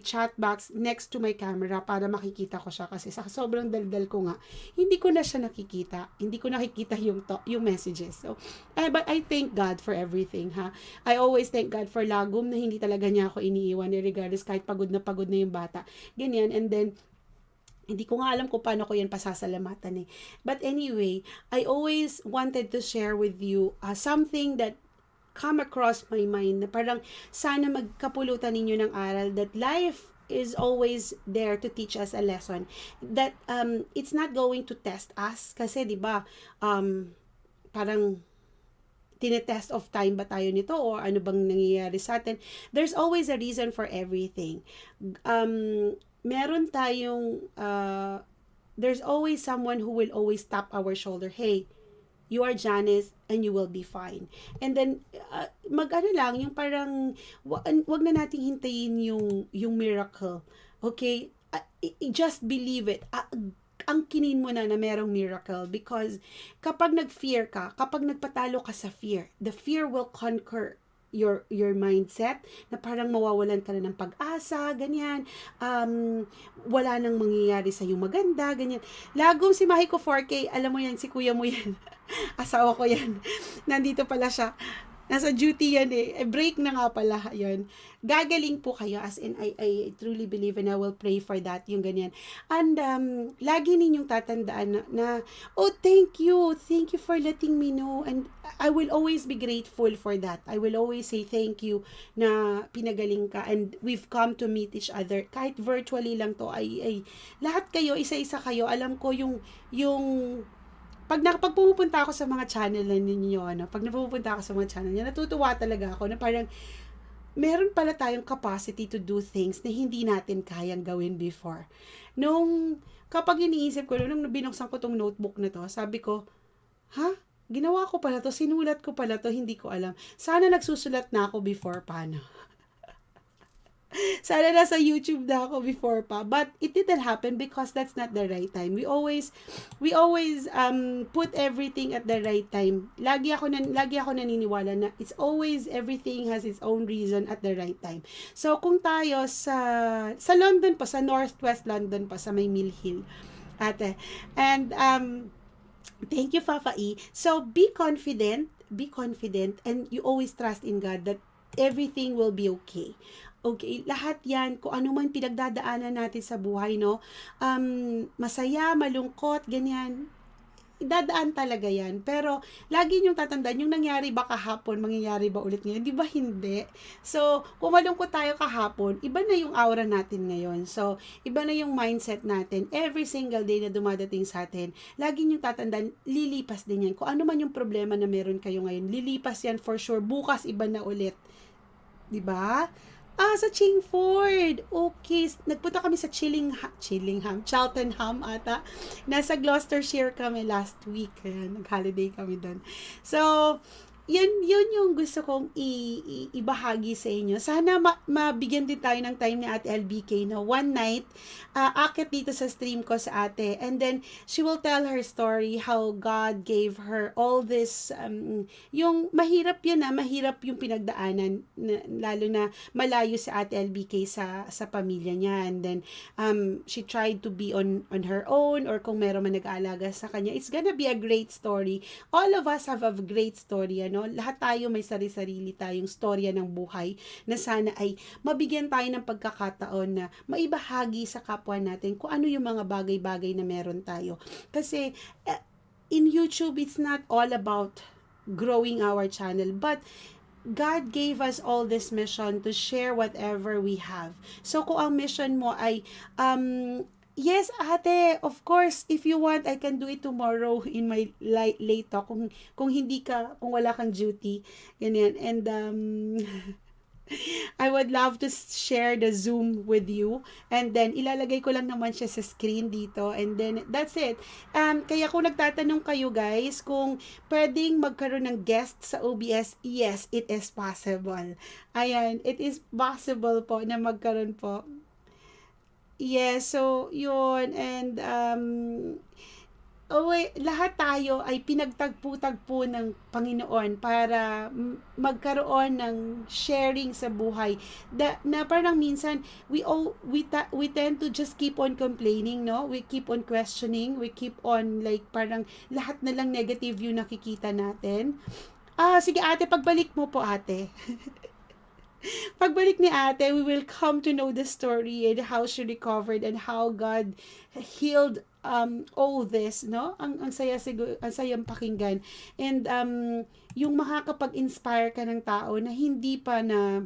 chat box next to my camera para makikita ko siya kasi sa sobrang daldal ko nga, hindi ko na siya nakikita. Hindi ko nakikita yung messages. So, but I thank God for everything, ha. I always thank God for Lagom na hindi talaga niya ako iniiwan regardless kahit pagod na yung bata. Ganyan. And then, hindi ko nga alam kung paano ko yan pasasalamatan eh. But anyway, I always wanted to share with you something that come across my mind na parang sana magkapulutan ninyo ng aral that life is always there to teach us a lesson. That it's not going to test us. Kasi 'di ba parang tinetest of time ba tayo nito or ano bang nangyayari sa atin. There's always a reason for everything. Meron tayong there's always someone who will always tap our shoulder. Hey, you are Janice and you will be fine. And then mag-ano lang yung parang wag na nating hintayin yung miracle. Okay? Just believe it. Angkinin mo na merong miracle because kapag nag-fear ka, kapag nagpatalo ka sa fear, the fear will conquer your mindset na parang mawawalan ka na ng pag-asa, ganyan. Wala nang mangyayari sa yung maganda, ganyan. Lagom si Mahiko 4K, alam mo yan, si kuya mo yan. Asawa ko yan. Nandito pala siya. Nasa duty yan eh. Break na nga pala. Yun. Gagaling po kayo. As in, I truly believe and I will pray for that. Yung ganyan. And, lagi ninyong tatandaan na, oh, thank you. Thank you for letting me know. And I will always be grateful for that. I will always say thank you na pinagaling ka. And we've come to meet each other. Kahit virtually lang to, lahat kayo, isa-isa kayo. Alam ko yung pag pupunta ako sa mga channel ninyo, pag napupunta ako sa mga channel niyo, natutuwa talaga ako na parang meron pala tayong capacity to do things na hindi natin kayang gawin before. Kapag iniisip ko, nung binuksan ko tong notebook na to, sabi ko, ha? Ginawa ko pala to, sinulat ko pala to, hindi ko alam. Sana nagsusulat na ako before, paano? Sana nasa YouTube na ako before pa. But it didn't happen because that's not the right time. We always put everything at the right time. Lagi ako naniniwala na it's always everything has its own reason at the right time. So kung tayo sa London pa, sa Northwest London pa, sa may Mill Hill, ate. And thank you, Fafa E. So be confident, and you always trust in God that everything will be okay. Okay, lahat yan, kung ano man pinagdadaanan natin sa buhay, no? Masaya, malungkot, ganyan. Dadaan talaga yan. Pero, lagi niyong tatandaan, yung nangyari ba kahapon, mangyayari ba ulit ngayon? Di ba hindi? So, kung malungkot tayo kahapon, iba na yung aura natin ngayon. So, iba na yung mindset natin. Every single day na dumadating sa atin, lagi niyong tatandaan, lilipas din yan. Kung ano man yung problema na meron kayo ngayon, lilipas yan for sure. Bukas, iba na ulit. Di ba? Sa Chingford. Okay. Nagpunta kami sa Cheltenham ata. Nasa Gloucestershire kami last week. Nag-holiday kami doon. So, yun yung gusto kong ibahagi sa inyo. Sana mabigyan din tayo ng time ni Ate LBK na one night, akit dito sa stream ko sa ate. And then, she will tell her story, how God gave her all this, yung mahirap mahirap yung pinagdaanan, lalo na malayo si Ate LBK sa pamilya niya. And then, she tried to be on her own, or kung meron man nag-aalaga sa kanya. It's gonna be a great story. All of us have a great story, lahat tayo may sarili-sarili tayong storya ng buhay na sana ay mabigyan tayo ng pagkakataon na maibahagi sa kapwa natin kung ano yung mga bagay-bagay na meron tayo. Kasi in YouTube, it's not all about growing our channel, but God gave us all this mission to share whatever we have. So kung ang mission mo ay yes, ate, of course, if you want, I can do it tomorrow in my late talk. Kung wala kang duty, ganyan. And, I would love to share the Zoom with you. And then, ilalagay ko lang naman siya sa screen dito. And then, that's it. Kaya kung nagtatanong kayo guys, kung pwedeng magkaroon ng guest sa OBS, yes, it is possible. Ayan, it is possible po na magkaroon po. Yes, so yun, and lahat tayo ay pinagtagpo-tagpo ng Panginoon para magkaroon ng sharing sa buhay. Na parang minsan we tend to just keep on complaining, no? We keep on questioning, we keep on like parang lahat na lang negative yung nakikita natin. Sige ate, pagbalik mo po ate. Pagbalik ni ate, we will come to know the story and how she recovered and how God healed all this, no? Ang saya siguro, ang sayang pakinggan. And yung makakapag-inspire ka ng tao na hindi pa na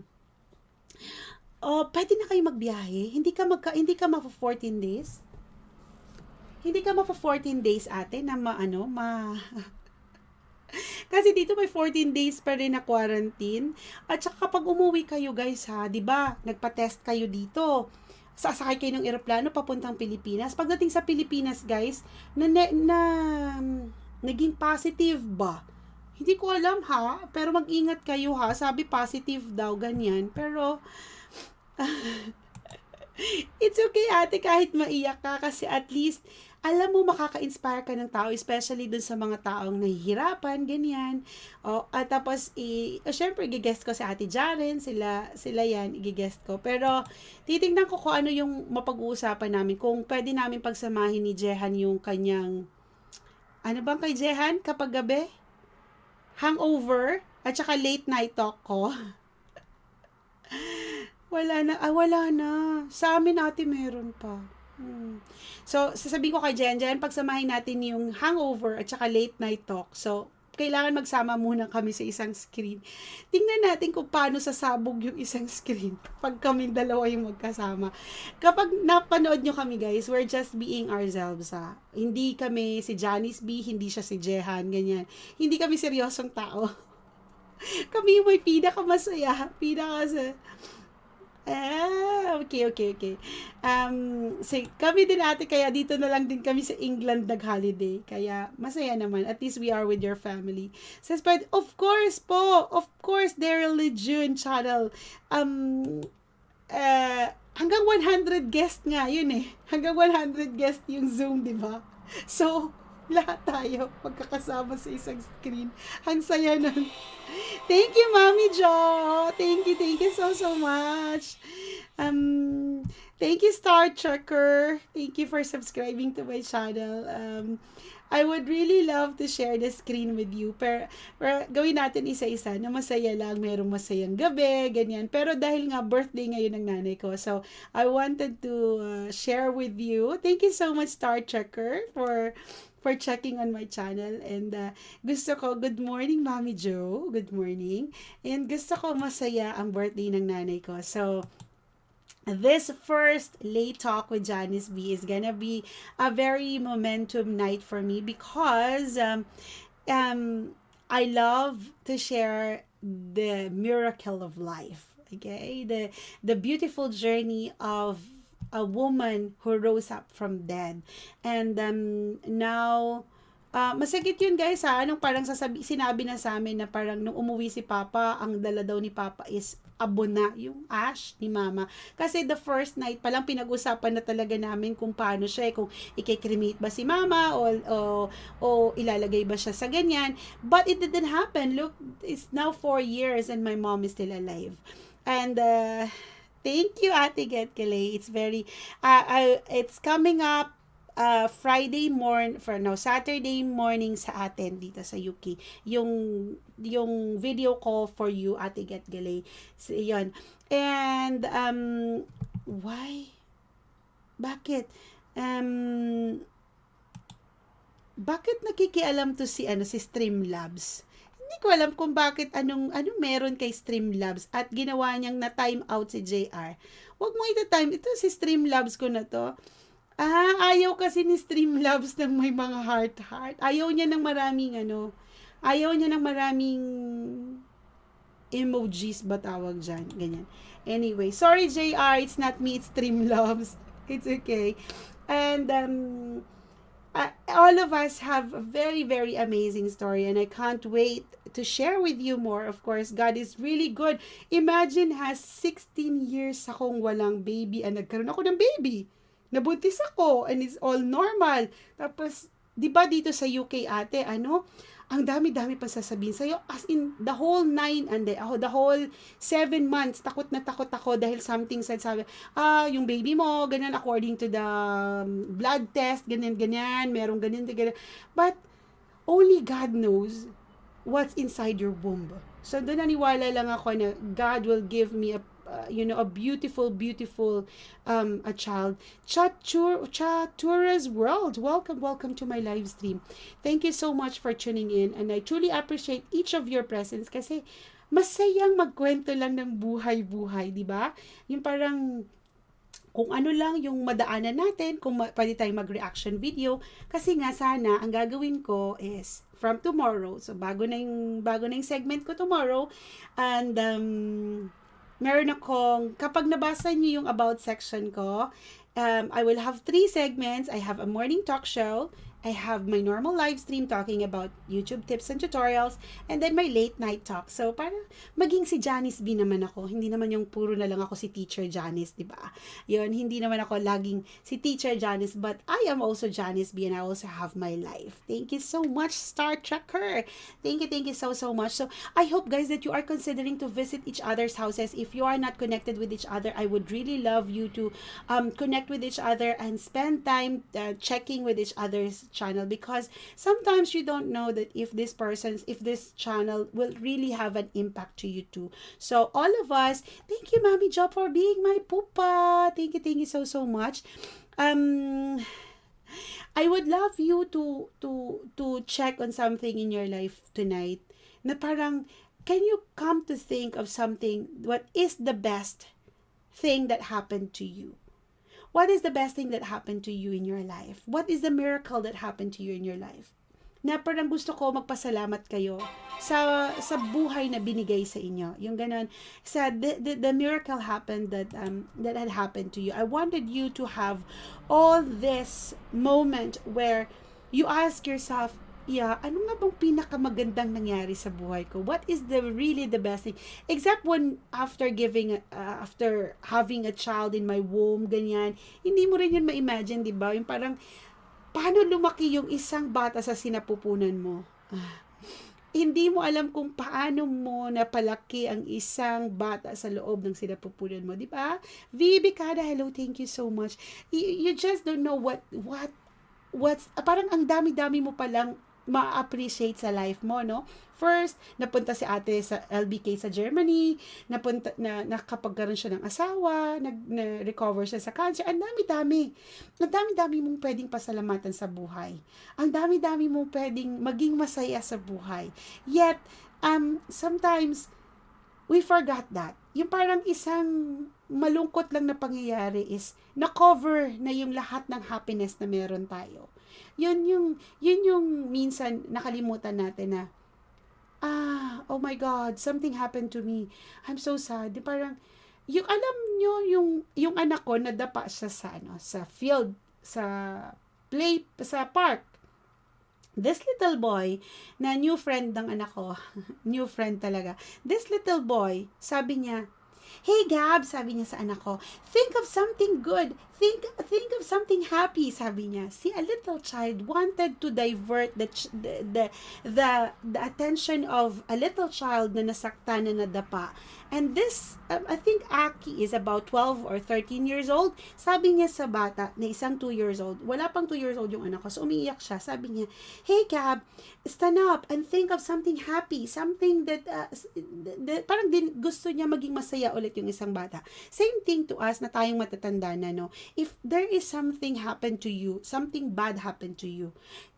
pwede na kayo magbiyahe. Hindi ka ma 14 days. Hindi ka ma 14 days ate na kasi dito may 14 days pa rin na quarantine. At saka kapag umuwi kayo guys ha, 'di ba? Nagpa-test kayo dito. Sasakay kayo ng eroplano papuntang Pilipinas. Pagdating sa Pilipinas guys, naging positive ba? Hindi ko alam ha, pero mag-ingat kayo ha. Sabi positive daw ganyan. Pero it's okay ate kahit maiyak ka kasi at least alam mo makaka-inspire ka ng tao, especially dun sa mga taong nahihirapan, ganyan. At tapos, syempre, i-guest ko si Ate Jaren, sila yan, i-guest ko. Pero, titingnan ko kung ano yung mapag-uusapan namin, kung pwede namin pagsamahin ni Jehan yung kanyang, ano bang kay Jehan kapag gabi? Hangover, at saka late night talk ko. Wala na. Sa amin ate meron pa. So, sasabihin ko kay Jen, pagsamahin natin yung hangover at saka late night talk. So, kailangan magsama muna kami sa isang screen. Tingnan natin kung paano sasabog yung isang screen pag kami dalawa yung magkasama. Kapag napanood nyo kami guys, we're just being ourselves ha. Hindi kami si JANICE B, hindi siya si Jehan, ganyan. Hindi kami seryosong tao. Kami yung may pinakamasaya. Okay, okay, okay. Kami din ate, kaya dito na lang din kami sa England nag-holiday. Kaya masaya naman. At least we are with your family. Says, but of course po, of course, their religion channel. Hanggang 100 guest nga, yun eh. Hanggang 100 guest yung Zoom, di ba? So, lahat tayo magkakasama sa isang screen. Ang saya nun. Thank you, Mami Jo. Thank you so much. Thank you, Star Checker. Thank you for subscribing to my channel. I would really love to share the screen with you. Pero gawin natin isa-isa na masaya lang. Merong masayang gabi, ganyan. Pero dahil nga birthday ngayon ng nanay ko, so I wanted to share with you. Thank you so much, Star Checker, for checking on my channel. And gusto ko, good morning, Mami Jo. Good morning. And gusto ko masaya ang birthday ng nanay ko. So, this first late talk with Janice B is gonna be a very momentum night for me because I love to share the miracle of life. Okay, the beautiful journey of a woman who rose up from dead, and now. Masakit yun guys ha, anong parang sinabi na sa amin na parang nung umuwi si Papa, ang dala daw ni Papa is abona, yung ash ni Mama. Kasi the first night palang pinag-usapan na talaga namin kung paano siya, kung i-cremate ba si Mama o ilalagay ba siya sa ganyan. But it didn't happen. Look, it's now 4 years and my mom is still alive. And thank you, Ate Get Kalay. It's very it's coming up Saturday morning sa atin dito sa UK. Yung video call for you, Ate Get Galay. So, yun. And, why? Bakit? Bakit nakikialam to si Streamlabs? Hindi ko alam kung bakit anong meron kay Streamlabs at ginawa niyang na time out si JR. Huwag mo ita-time. Ito si Streamlabs ko na to. Ayaw kasi ni Streamlabs ng may mga heart. Ayaw niya ng maraming ayaw niya ng maraming emojis ba tawag dyan, ganyan. Anyway, sorry JR, it's not me, it's Streamlabs. It's okay. And all of us have a very, very amazing story and I can't wait to share with you more. Of course, God is really good. Imagine, 16 years akong walang baby and nagkaroon ako ng baby. Nabuntis ako and it's all normal. Tapos, di ba dito sa UK ate, ang dami-dami pa sasabihin sa'yo. As in, the whole 7 months, takot na takot ako dahil something said, yung baby mo, ganyan, according to the blood test, ganyan, merong ganyan. But, only God knows what's inside your womb. So, doon naniwala lang ako na God will give me a beautiful a child. Chatura's World, welcome to my live stream. Thank you so much for tuning in and I truly appreciate each of your presence kasi masayang magkwento lang ng buhay-buhay, di ba? Yung parang kung ano lang yung madaanan natin, kung pwede tayong mag-reaction video. Kasi nga sana, ang gagawin ko is from tomorrow. So, bago na yung segment ko tomorrow. And, meron akong, kapag nabasa niyo yung about section ko, I will have 3 segments. I have a morning talk show, I have my normal live stream talking about YouTube tips and tutorials, and then my late night talk. So, para maging si Janice B naman ako. Hindi naman yung puro na lang ako si Teacher Janice, di ba? Yun, hindi naman ako laging si Teacher Janice, but I am also Janice B and I also have my life. Thank you so much, Star Trekker. Thank you so much. So, I hope guys that you are considering to visit each other's houses. If you are not connected with each other, I would really love you to connect with each other and spend time checking with each other's channel, because sometimes you don't know that if this channel will really have an impact to you too. So all of us, thank you Mami Jo for being my pupa. Thank you so much. I would love you to check on something in your life tonight na parang, can you come to think of something, what is the best thing that happened to you? What is the best thing that happened to you in your life? What is the miracle that happened to you in your life? na parang gusto ko magpasalamat kayo sa buhay na binigay sa inyo. Yung ganon. Sa the miracle happened that had happened to you. I wanted you to have all this moment where you ask yourself, yeah, ano nga bang pinakamagandang nangyari sa buhay ko? What is really the best thing? Except when after having a child in my womb, ganyan, hindi mo rin yun ma-imagine, di ba? Yung parang, paano lumaki yung isang bata sa sinapupunan mo? Hindi mo alam kung paano mo napalaki ang isang bata sa loob ng sinapupunan mo, di ba? Vivi Kada, hello, thank you so much. You just don't know what's parang ang dami-dami mo palang ma-appreciate sa life mo, no? First, napunta si ate sa LBK sa Germany, nakapagkaroon siya ng asawa, na-recover siya sa cancer. Ang dami-dami. Ang dami-dami mong pwedeng pasalamatan sa buhay. Ang dami-dami mong pwedeng maging masaya sa buhay. Yet, sometimes, we forgot that. Yung parang isang malungkot lang na pangyayari is na-cover na yung lahat ng happiness na meron tayo. Yun yung minsan nakalimutan natin na, oh my God, something happened to me. I'm so sad. Parang, yung alam nyo, yung anak ko, nadapa siya sa field, sa park. This little boy, na new friend ng anak ko, new friend talaga. This little boy, sabi niya, "Hey Gab," sabi niya sa anak ko, "think of something good. Think of something happy," sabi niya. See, a little child wanted to divert the attention of a little child na nasaktan, na nadapa. And this, I think Aki is about 12 or 13 years old. Sabi niya sa bata na isang 2 years old, wala pang 2 years old yung anak ko, so umiiyak siya. Sabi niya, "Hey Gab, stand up and think of something happy, something that parang gusto niya maging masaya ulit yung isang bata." Same thing to us na tayong matatanda na, no? If there is something happened to you, something bad happened to you,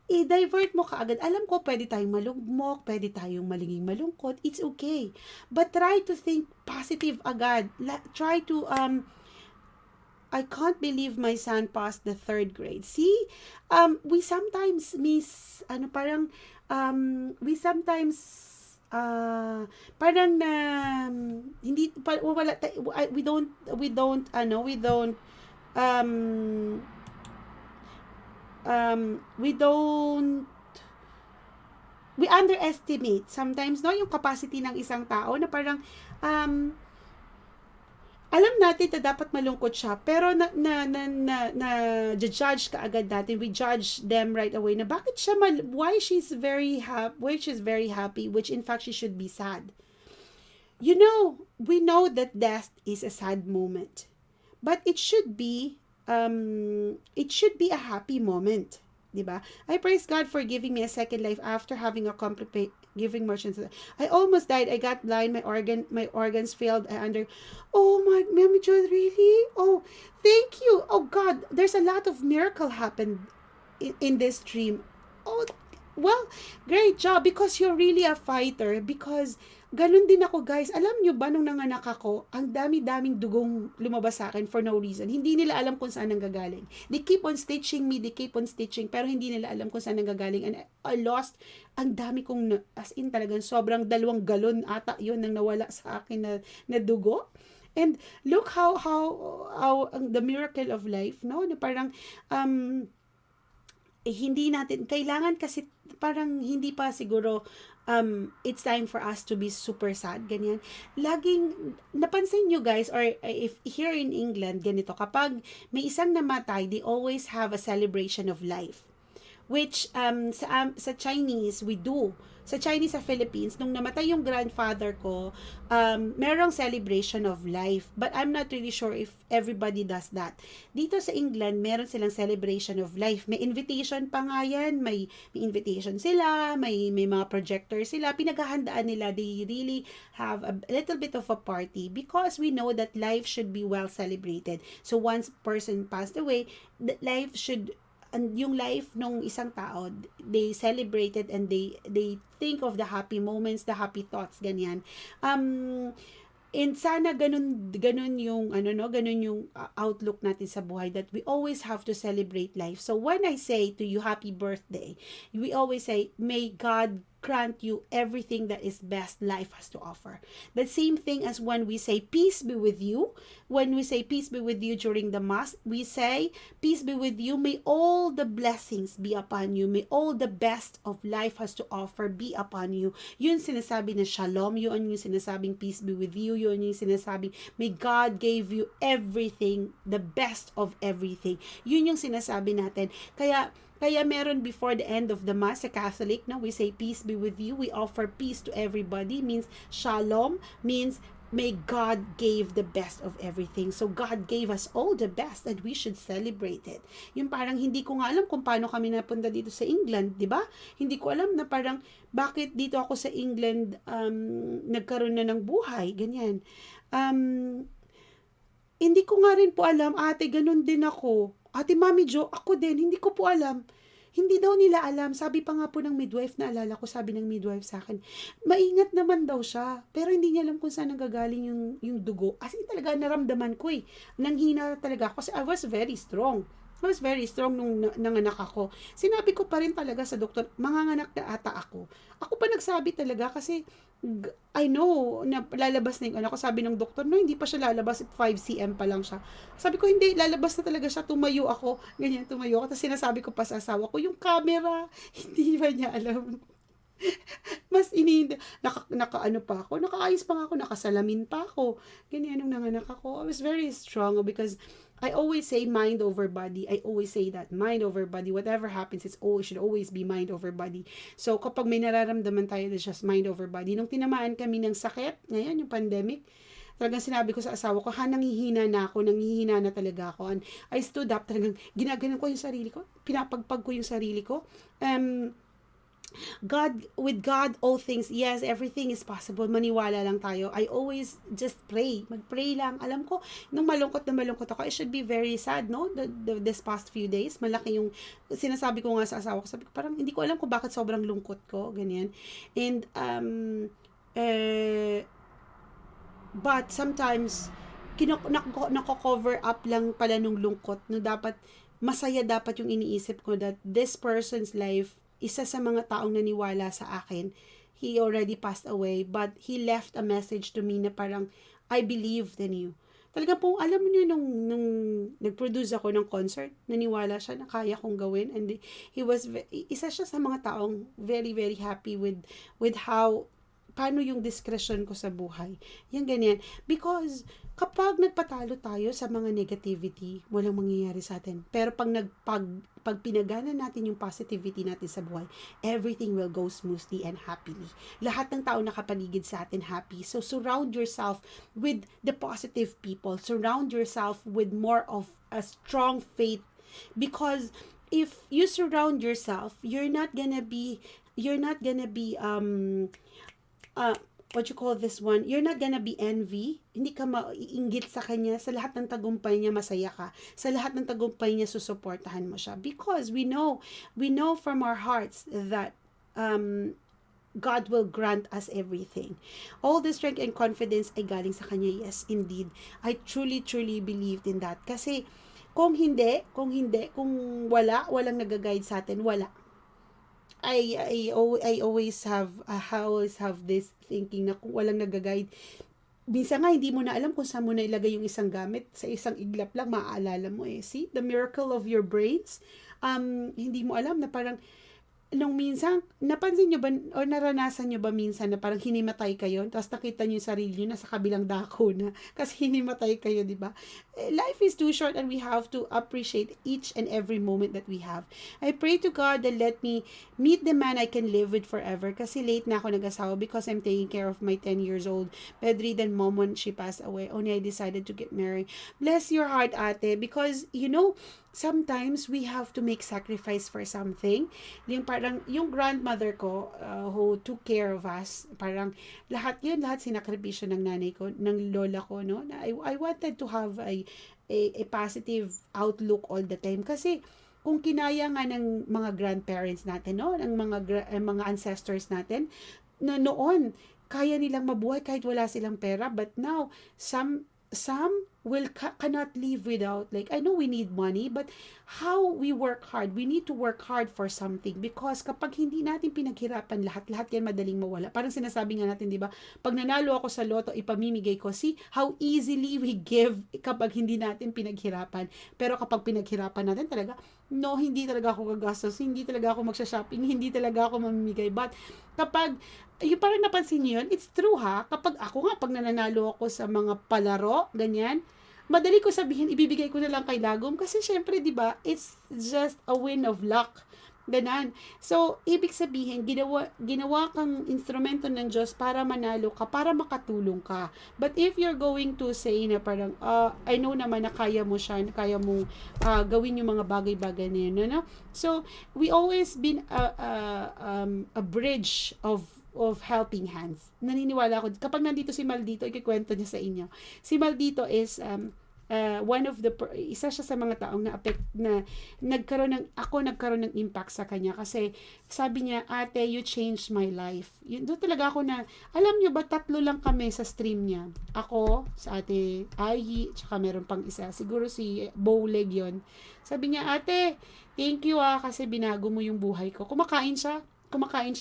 i-divert mo kaagad. Alam ko, pwede tayong malugmok, pwede tayong maliging malungkot. It's okay. But try to think positive agad. Try to, I can't believe my son passed the 3rd grade. See, we sometimes miss, we sometimes, parang na, hindi, wala, we don't, we underestimate sometimes, no, yung capacity ng isang tao na parang, alam natin na dapat malungkot siya, pero judge ka agad natin. We judge them right away na bakit siya why she's very happy, which in fact she should be sad. You know, we know that death is a sad moment, but it should be a happy moment, diba? I praise God for giving me a second life after having a giving merchants. I almost died. I got blind. My organs failed. Oh my, Mami Jo, really? Oh, thank you. Oh God, there's a lot of miracle happened in this dream. Oh, well, great job, because you're really a fighter. Because ganun din ako, guys. Alam nyo ba, nung nanganak ako, ang dami-daming dugong lumabas sa akin for no reason. Hindi nila alam kung saan nanggagaling. They keep on stitching me, pero hindi nila alam kung saan nanggagaling. And I lost, ang dami kong, as in talagang sobrang 2 galon ata yun nang nawala sa akin na dugo. And look how the miracle of life, no? Na parang, hindi natin, kailangan kasi parang hindi pa siguro, it's time for us to be super sad, ganyan. Laging, napansin nyo guys, or if here in England, ganito, kapag may isang namatay, they always have a celebration of life. Which, sa Chinese, we do. Sa Chinese, sa Philippines, nung namatay yung grandfather ko, merong celebration of life. But I'm not really sure if everybody does that. Dito sa England, meron silang celebration of life. May invitation pa nga yan. May invitation sila, may mga projector sila. Pinaghahandaan nila. They really have a little bit of a party because we know that life should be well celebrated. So once person passed away, the life should, and yung life nung isang tao, they celebrated and they think of the happy moments, the happy thoughts, ganyan. And sana ganun yung ano no, ganun yung outlook natin sa buhay, that we always have to celebrate life. So when I say to you happy birthday, we always say may God grant you everything that is best life has to offer. The same thing as when we say peace be with you. When we say peace be with you during the mass, we say peace be with you. May all the blessings be upon you. May all the best of life has to offer be upon you. Yun sinasabi na shalom, yun yung sinasabing peace be with you, yun yung sinasabing may God gave you everything, the best of everything. Yun yung sinasabi natin. Kaya meron before the end of the Mass, sa Catholic, no, we say, peace be with you. We offer peace to everybody. Means, shalom means, may God gave the best of everything. So, God gave us all the best and we should celebrate it. Yung parang hindi ko nga alam kung paano kami napunta dito sa England, di ba? Hindi ko alam na parang, bakit dito ako sa England nagkaroon na ng buhay, ganyan. Hindi ko nga rin po alam, ate, ganun din ako. Ate Mami Jo, ako din, hindi ko po alam. Hindi daw nila alam. Sabi pa nga po ng midwife, naalala ko, sabi ng midwife sa akin, maingat naman daw siya. Pero hindi niya alam kung saan nanggagaling yung dugo. As in talaga, naramdaman ko eh. Nanghina talaga ako kasi I was very strong. I was very strong nung nanganak ako. Sinabi ko pa rin talaga sa doktor, manganganak na ata ako. Ako pa nagsabi talaga kasi I know na lalabas na yung anak ko. Sabi ng doktor, no, hindi pa siya lalabas, 5 cm pa lang siya. Sabi ko, hindi, lalabas na talaga siya, tumayo ako. Ganyan, tumayo ako. Tapos sinasabi ko pa sa asawa ko, yung camera, hindi ba niya alam? Mas naka ano pa ako, nakaayos pa nga ako, nakasalamin pa ako. Ganyan nung nanganak ako. I was very strong because I always say mind over body. I always say that mind over body. Whatever happens, should always be mind over body. So kapag may nararamdaman tayo, it's just mind over body. Nung tinamaan kami ng sakit, ngayon yung pandemic, talagang sinabi ko sa asawa ko, nanghihina na talaga ako. And I stood up, talagang ginaganon ko yung sarili ko, pinapagpag ko yung sarili ko. With God, all things, yes, everything is possible. Maniwala lang tayo. I always just pray. Mag-pray lang. Alam ko, nung malungkot ako, I should be very sad, no? This past few days, malaki yung, sinasabi ko nga sa asawa ko, sabi ko, parang hindi ko alam kung bakit sobrang lungkot ko, ganyan. And, but sometimes, nako-cover up lang pala nung lungkot, no? Dapat, masaya dapat yung iniisip ko that this person's life, isa sa mga taong naniwala sa akin, he already passed away, but he left a message to me na parang, I believed in you. Talaga po, alam niyo, nung nag-produce ako ng concert, naniwala siya na kaya kong gawin, and isa siya sa mga taong very, very happy with how, paano yung discretion ko sa buhay. Yan, ganyan. Because, kapag nagpatalo tayo sa mga negativity, walang mangyayari sa atin. Pero pag pinagana natin yung positivity natin sa buhay, everything will go smoothly and happily. Lahat ng tao nakapaligid sa atin happy. So surround yourself with the positive people. Surround yourself with more of a strong faith. Because if you surround yourself, you're not gonna be what you call this one, you're not gonna be envy, hindi ka maiinggit sa kanya, sa lahat ng tagumpay niya masaya ka, sa lahat ng tagumpay niya susuportahan mo siya, because we know from our hearts that God will grant us everything. All the strength and confidence ay galing sa kanya. Yes, indeed. I truly believed in that. Kasi kung walang nag-guide sa atin, wala. I always have this thinking na kung walang nag-guide, minsan nga hindi mo na alam kung saan mo na ilagay yung isang gamit, sa isang iglap lang maaalala mo eh. See, the miracle of your brains. Hindi mo alam na parang nung minsan, napansin nyo ba o naranasan nyo ba minsan na parang hinimatay kayo, tapos nakita nyo yung sarili nyo nasa kabilang dako na kasi hinimatay kayo, di ba? Life is too short and we have to appreciate each and every moment that we have. I pray to God that let me meet the man I can live with forever, kasi late na ako nag-asawa because I'm taking care of my 10 years old bedridden mom when she passed away. Only I decided to get married. Bless your heart, ate, because sometimes we have to make sacrifice for something. Yung grandmother ko who took care of us, parang lahat sinakripisyo ng nanay ko, ng lola ko, no? I wanted to have a positive outlook all the time, kasi kung kinaya nga ng mga grandparents natin, no, ng mga ancestors natin na noon, kaya nilang mabuhay kahit wala silang pera. But now, some will cannot live without, like, I know we need money, but how we work hard, we need to work hard for something, because kapag hindi natin pinaghirapan lahat yan madaling mawala. Parang sinasabi nga natin, di ba, pag nanalo ako sa loto, ipamimigay ko. See how easily we give kapag hindi natin pinaghirapan. Pero kapag pinaghirapan natin talaga, no, hindi talaga ako gagastos, hindi talaga ako magsha-shopping, hindi talaga ako mamimigay. But kapag yung parang napansin niyo yun, it's true ha, kapag ako nga, pag nananalo ako sa mga palaro, ganyan, madali ko sabihin, ibibigay ko na lang kay Lagom, kasi syempre, di ba, it's just a win of luck, ganan. So, ibig sabihin, ginawa kang instrumento ng Diyos para manalo ka, para makatulong ka. But if you're going to say na parang, I know naman na kaya mo siya, kaya mo gawin yung mga bagay-bagay na yun, no? So, we always been a bridge of helping hands. Naniniwala ako, kapag nandito si Maldito, ikikwento niya sa inyo. Si Maldito is one of the isa siya sa mga taong na nagkaroon ng impact sa kanya, kasi sabi niya, ate, you changed my life. Yun, doon talaga ako na, alam niyo ba, 3 lang kami sa stream niya. Ako, sa ate Ayi, tsaka meron pang isa, siguro si Bowleg yon. Sabi niya, ate, thank you kasi binago mo yung buhay ko. Kumakain siya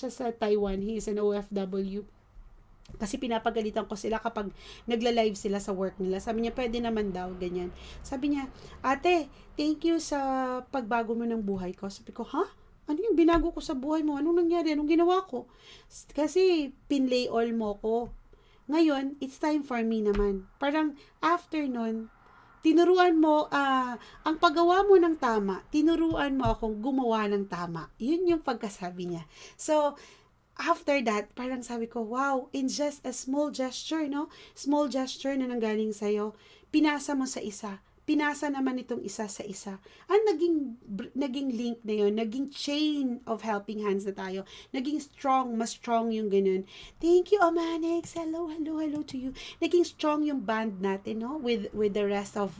sa Taiwan. He is an OFW. Kasi pinapagalitan ko sila kapag nagla-live sila sa work nila. Sabi niya, pwede naman daw, ganyan. Sabi niya, ate, thank you sa pagbago mo ng buhay ko. Sabi ko, ha? Ano yung binago ko sa buhay mo? Anong nangyari? Anong ginawa ko? Kasi pinlay all mo ko. Ngayon, it's time for me naman. Parang after nun, tinuruan mo, ang paggawa mo ng tama, tinuruan mo akong gumawa ng tama. Yun yung pagkasabi niya. So, after that, parang sabi ko, wow, in just a small gesture, no? Small gesture na nanggaling sa'yo, pinasa mo sa isa. Pinasa naman itong isa sa isa. Ang naging link na yun, naging chain of helping hands na tayo. Naging strong, mas strong yung ganun. Thank you, Omanix. Hello to you. Naging strong yung band natin, no? With the rest of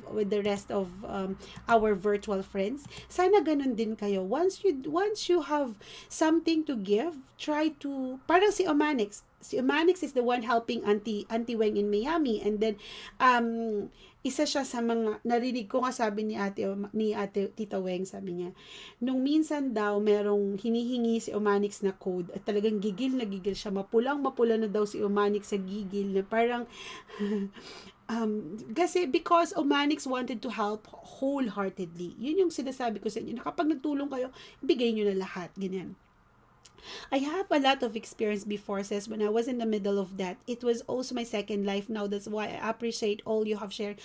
our virtual friends. Sana ganun din kayo. Once you have something to give, try to, parang si Omanix. Si Omanix is the one helping Auntie Weng in Miami, and then isa siya sa mga, narinig ko nga sabi ni ate Tita Weng, sabi niya, nung minsan daw merong hinihingi si Omanix na code, at talagang gigil na gigil siya, mapula na daw si Omanix sa gigil, na parang kasi because Omanix wanted to help wholeheartedly. Yun yung sinasabi ko sa inyo, na kapag nagtulong kayo, bigay nyo na lahat, ganyan. I have a lot of experience before, sis. When I was in the middle of that, it was also my second life now. That's why I appreciate all you have shared.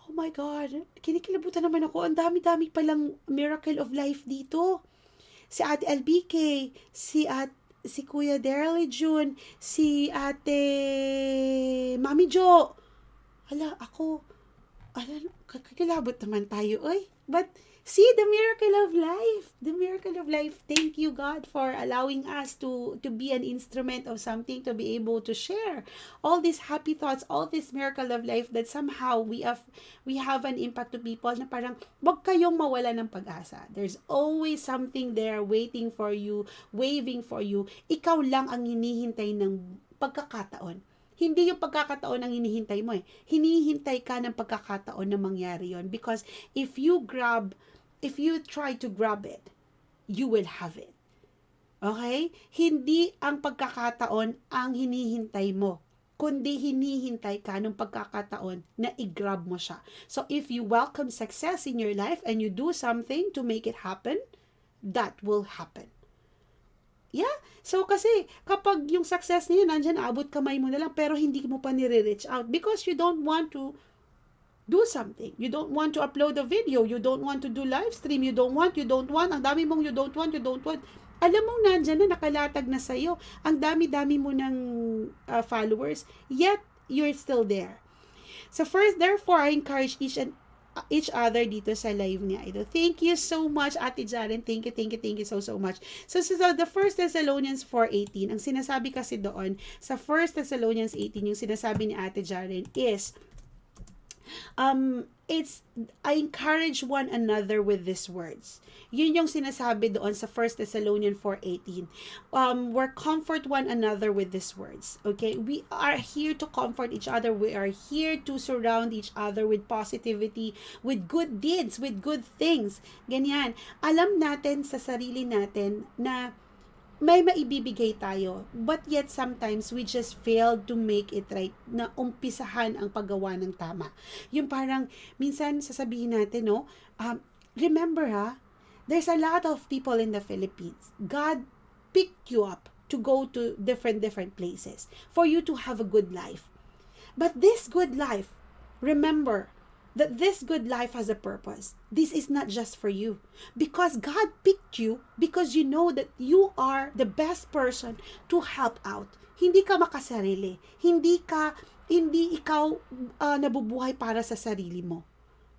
Oh my God, kinikilabutan naman ako. Ang dami-dami palang miracle of life dito. Si Ate LBK, si Kuya Daryl June, si Ate Mami Jo. Kakilabot naman tayo, oy. But see the miracle of life. The miracle of life. Thank you, God, for allowing us to be an instrument of something, to be able to share all these happy thoughts, all this miracle of life, that somehow we have an impact to people, na parang wag kayong mawala ng pag-asa. There's always something there waiting for you, waving for you. Ikaw lang ang hinihintay ng pagkakataon. Hindi yung pagkakataon ang hinihintay mo eh. Hinihintay ka ng pagkakataon na mangyari yon. Because if you try to grab it, you will have it. Okay? Hindi ang pagkakataon ang hinihintay mo, kundi hinihintay ka ng pagkakataon na i-grab mo siya. So if you welcome success in your life and you do something to make it happen, that will happen. Yeah? So, kasi, kapag yung success niyo, nandyan, abot kamay mo na lang, pero hindi mo pa nire-reach out because you don't want to do something. You don't want to upload a video. You don't want to do live stream. You don't want. Ang dami mong you don't want. Alam mong nandyan na, nakalatag na sa'yo. Ang dami-dami mo ng followers, yet, you're still there. So, first, therefore, I encourage each other dito sa live niya. Thank you so much, Ate Jaren. Thank you so much. So the 1 Thessalonians 4:18, ang sinasabi kasi doon, sa 1 Thessalonians 18, yung sinasabi ni Ate Jaren is, I encourage one another with these words. Yun yung sinasabi doon sa 1 Thessalonians 4:18. We're comfort one another with these words. Okay? We are here to comfort each other. We are here to surround each other with positivity, with good deeds, with good things. Ganyan. Alam natin sa sarili natin na may maibibigay tayo, but yet sometimes we just fail to make it right, na umpisahan ang paggawa ng tama. Yung parang minsan sasabihin natin, no, remember there's a lot of people in the Philippines. God picked you up to go to different places for you to have a good life. But this good life, remember that this good life has a purpose. This is not just for you. Because God picked you because you know that you are the best person to help out. Hindi ka makasarili. Hindi ikaw nabubuhay para sa sarili mo.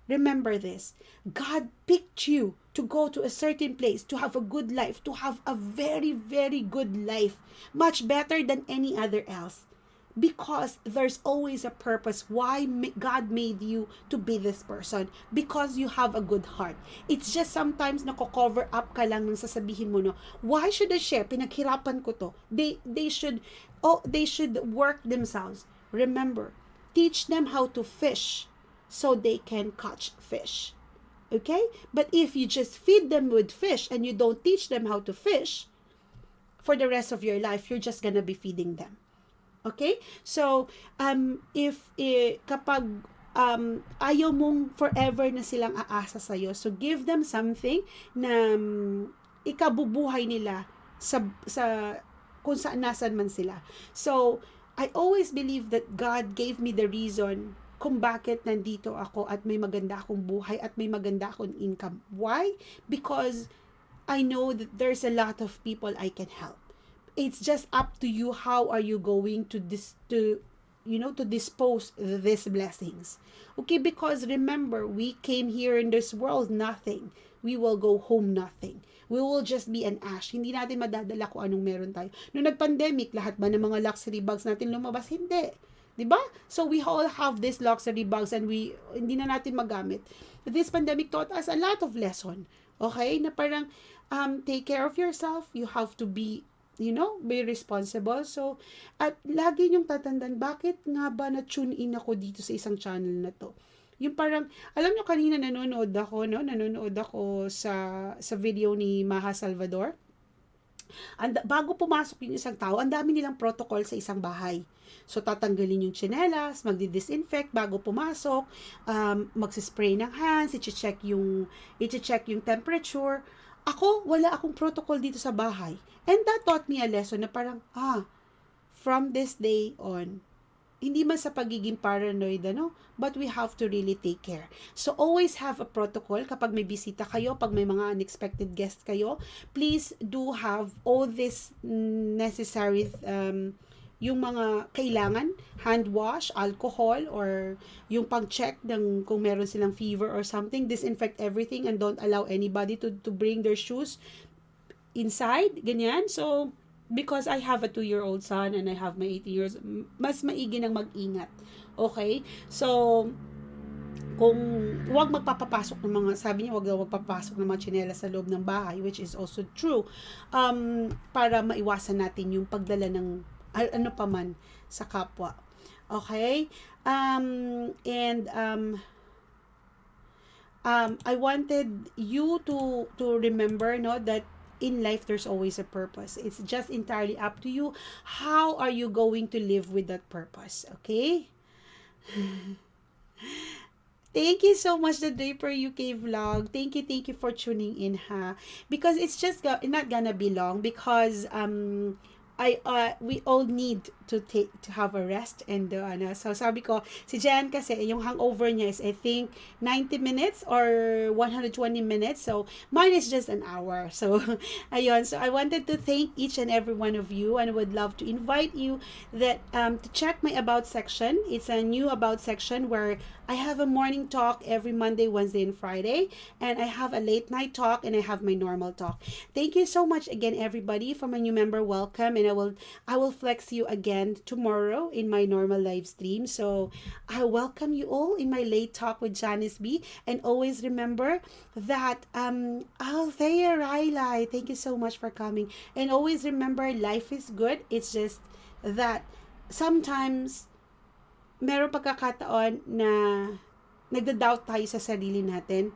Remember this. God picked you to go to a certain place, to have a good life, to have a very, very good life. Much better than any other else. Because there's always a purpose why God made you to be this person. Because you have a good heart. It's just sometimes nako-cover up ka lang nang sasabihin mo, no, why should I share? Pinaghirapan ko to. They should work themselves. Remember, teach them how to fish so they can catch fish. Okay? But if you just feed them with fish and you don't teach them how to fish, for the rest of your life, you're just gonna be feeding them. Okay? So, kapag ayaw mong forever na silang aasa sa'yo, so give them something na ikabubuhay nila sa kung saan nasan man sila. So, I always believe that God gave me the reason kung bakit nandito ako at may maganda akong buhay at may maganda akong income. Why? Because I know that there's a lot of people I can help. It's just up to you, how are you going to dispose these blessings. Okay, because remember, we came here in this world nothing. We will go home nothing. We will just be an ash. Hindi natin madadala kung anong meron tayo. Noong nag-pandemic, lahat ba ng mga luxury bags natin lumabas? Hindi. 'Di ba? So we all have these luxury bags and hindi na natin magamit. This pandemic taught us a lot of lesson. Okay? Na parang take care of yourself. You have to be be responsible. So, at lagi niyong tatandaan, bakit nga ba na-tune in ako dito sa isang channel na to? Yung parang, alam niyo kanina nanonood ako sa video ni Maha Salvador. Bago pumasok yung isang tao, ang dami nilang protocol sa isang bahay. So, tatanggalin yung tsinelas, magdi-disinfect bago pumasok, magsispray ng hands, i-check yung temperature. Ako, wala akong protocol dito sa bahay. And that taught me a lesson na parang, from this day on, hindi man sa pagiging paranoid, but we have to really take care. So, always have a protocol kapag may bisita kayo, pag may mga unexpected guests kayo, please do have all this necessary yung mga kailangan, hand wash, alcohol, or yung pag-check ng kung meron silang fever or something, disinfect everything and don't allow anybody to bring their shoes inside, ganyan. So, because I have a 2-year-old son and I have my 18 years, mas maigi nang mag-ingat. Okay? So, kung huwag magpapapasok ng mga, sabi niya, huwag daw magpapasok ng mga tsinelas sa loob ng bahay, which is also true, para maiwasan natin yung pagdala ng ano pa man sa kapwa. Okay? I wanted you to remember, that in life there's always a purpose. It's just entirely up to you. How are you going to live with that purpose? Okay? Thank you so much, the Draper UK vlog. Thank you for tuning in, because it's just not gonna be long, because we all need to have a rest, and so sabi ko, si Jan kasi yung hangover niya is I think 90 minutes or 120 minutes, so mine is just an hour. So ayun, so I wanted to thank each and every one of you, and would love to invite you that to check my about section. It's a new about section where I have a morning talk every Monday, Wednesday, and Friday, and I have a late night talk, and I have my normal talk. Thank you so much again, everybody. For my new member, welcome, and I will flex you again tomorrow in my normal live stream. So I welcome you all in my late talk with Janice B. And always remember that Althea Riley, thank you so much for coming. And always remember, life is good. It's just that sometimes meron pagkakataon na nagda-doubt tayo sa sarili natin.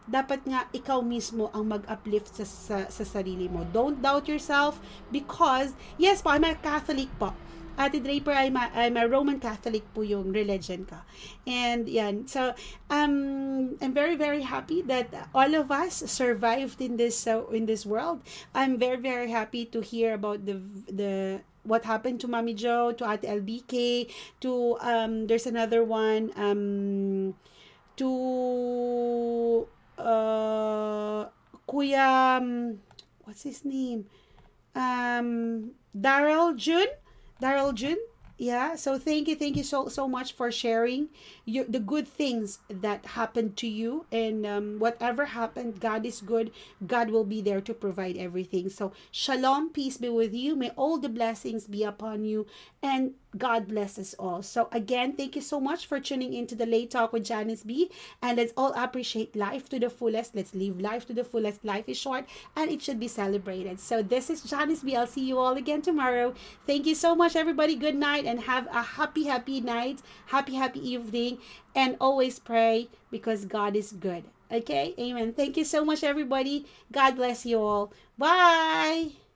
Dapat nga ikaw mismo ang mag-uplift sa sarili mo. Don't doubt yourself because, yes po, I'm a Catholic po. Ate Draper, I'm a Roman Catholic po yung religion ka. And yan. So, I'm very, very happy that all of us survived in this world. I'm very, very happy to hear about the what happened to Mami Jo, to Ate LBK, to there's another one, to Kuya, what's his name? Daryl June. Daryl June. Yeah, so thank you so much for sharing the good things that happened to you, and whatever happened, God is good. God will be there to provide everything. So shalom, peace be with you. May all the blessings be upon you, and God bless us all. So again, thank you so much for tuning into the Late Talk with Janice B. And let's all appreciate life to the fullest. Let's live life to the fullest. Life is short and it should be celebrated. So this is Janice B. I'll see you all again tomorrow. Thank you so much, everybody. Good night and have a happy night. Happy evening. And always pray because God is good. Okay? Amen. Thank you so much, everybody. God bless you all. Bye.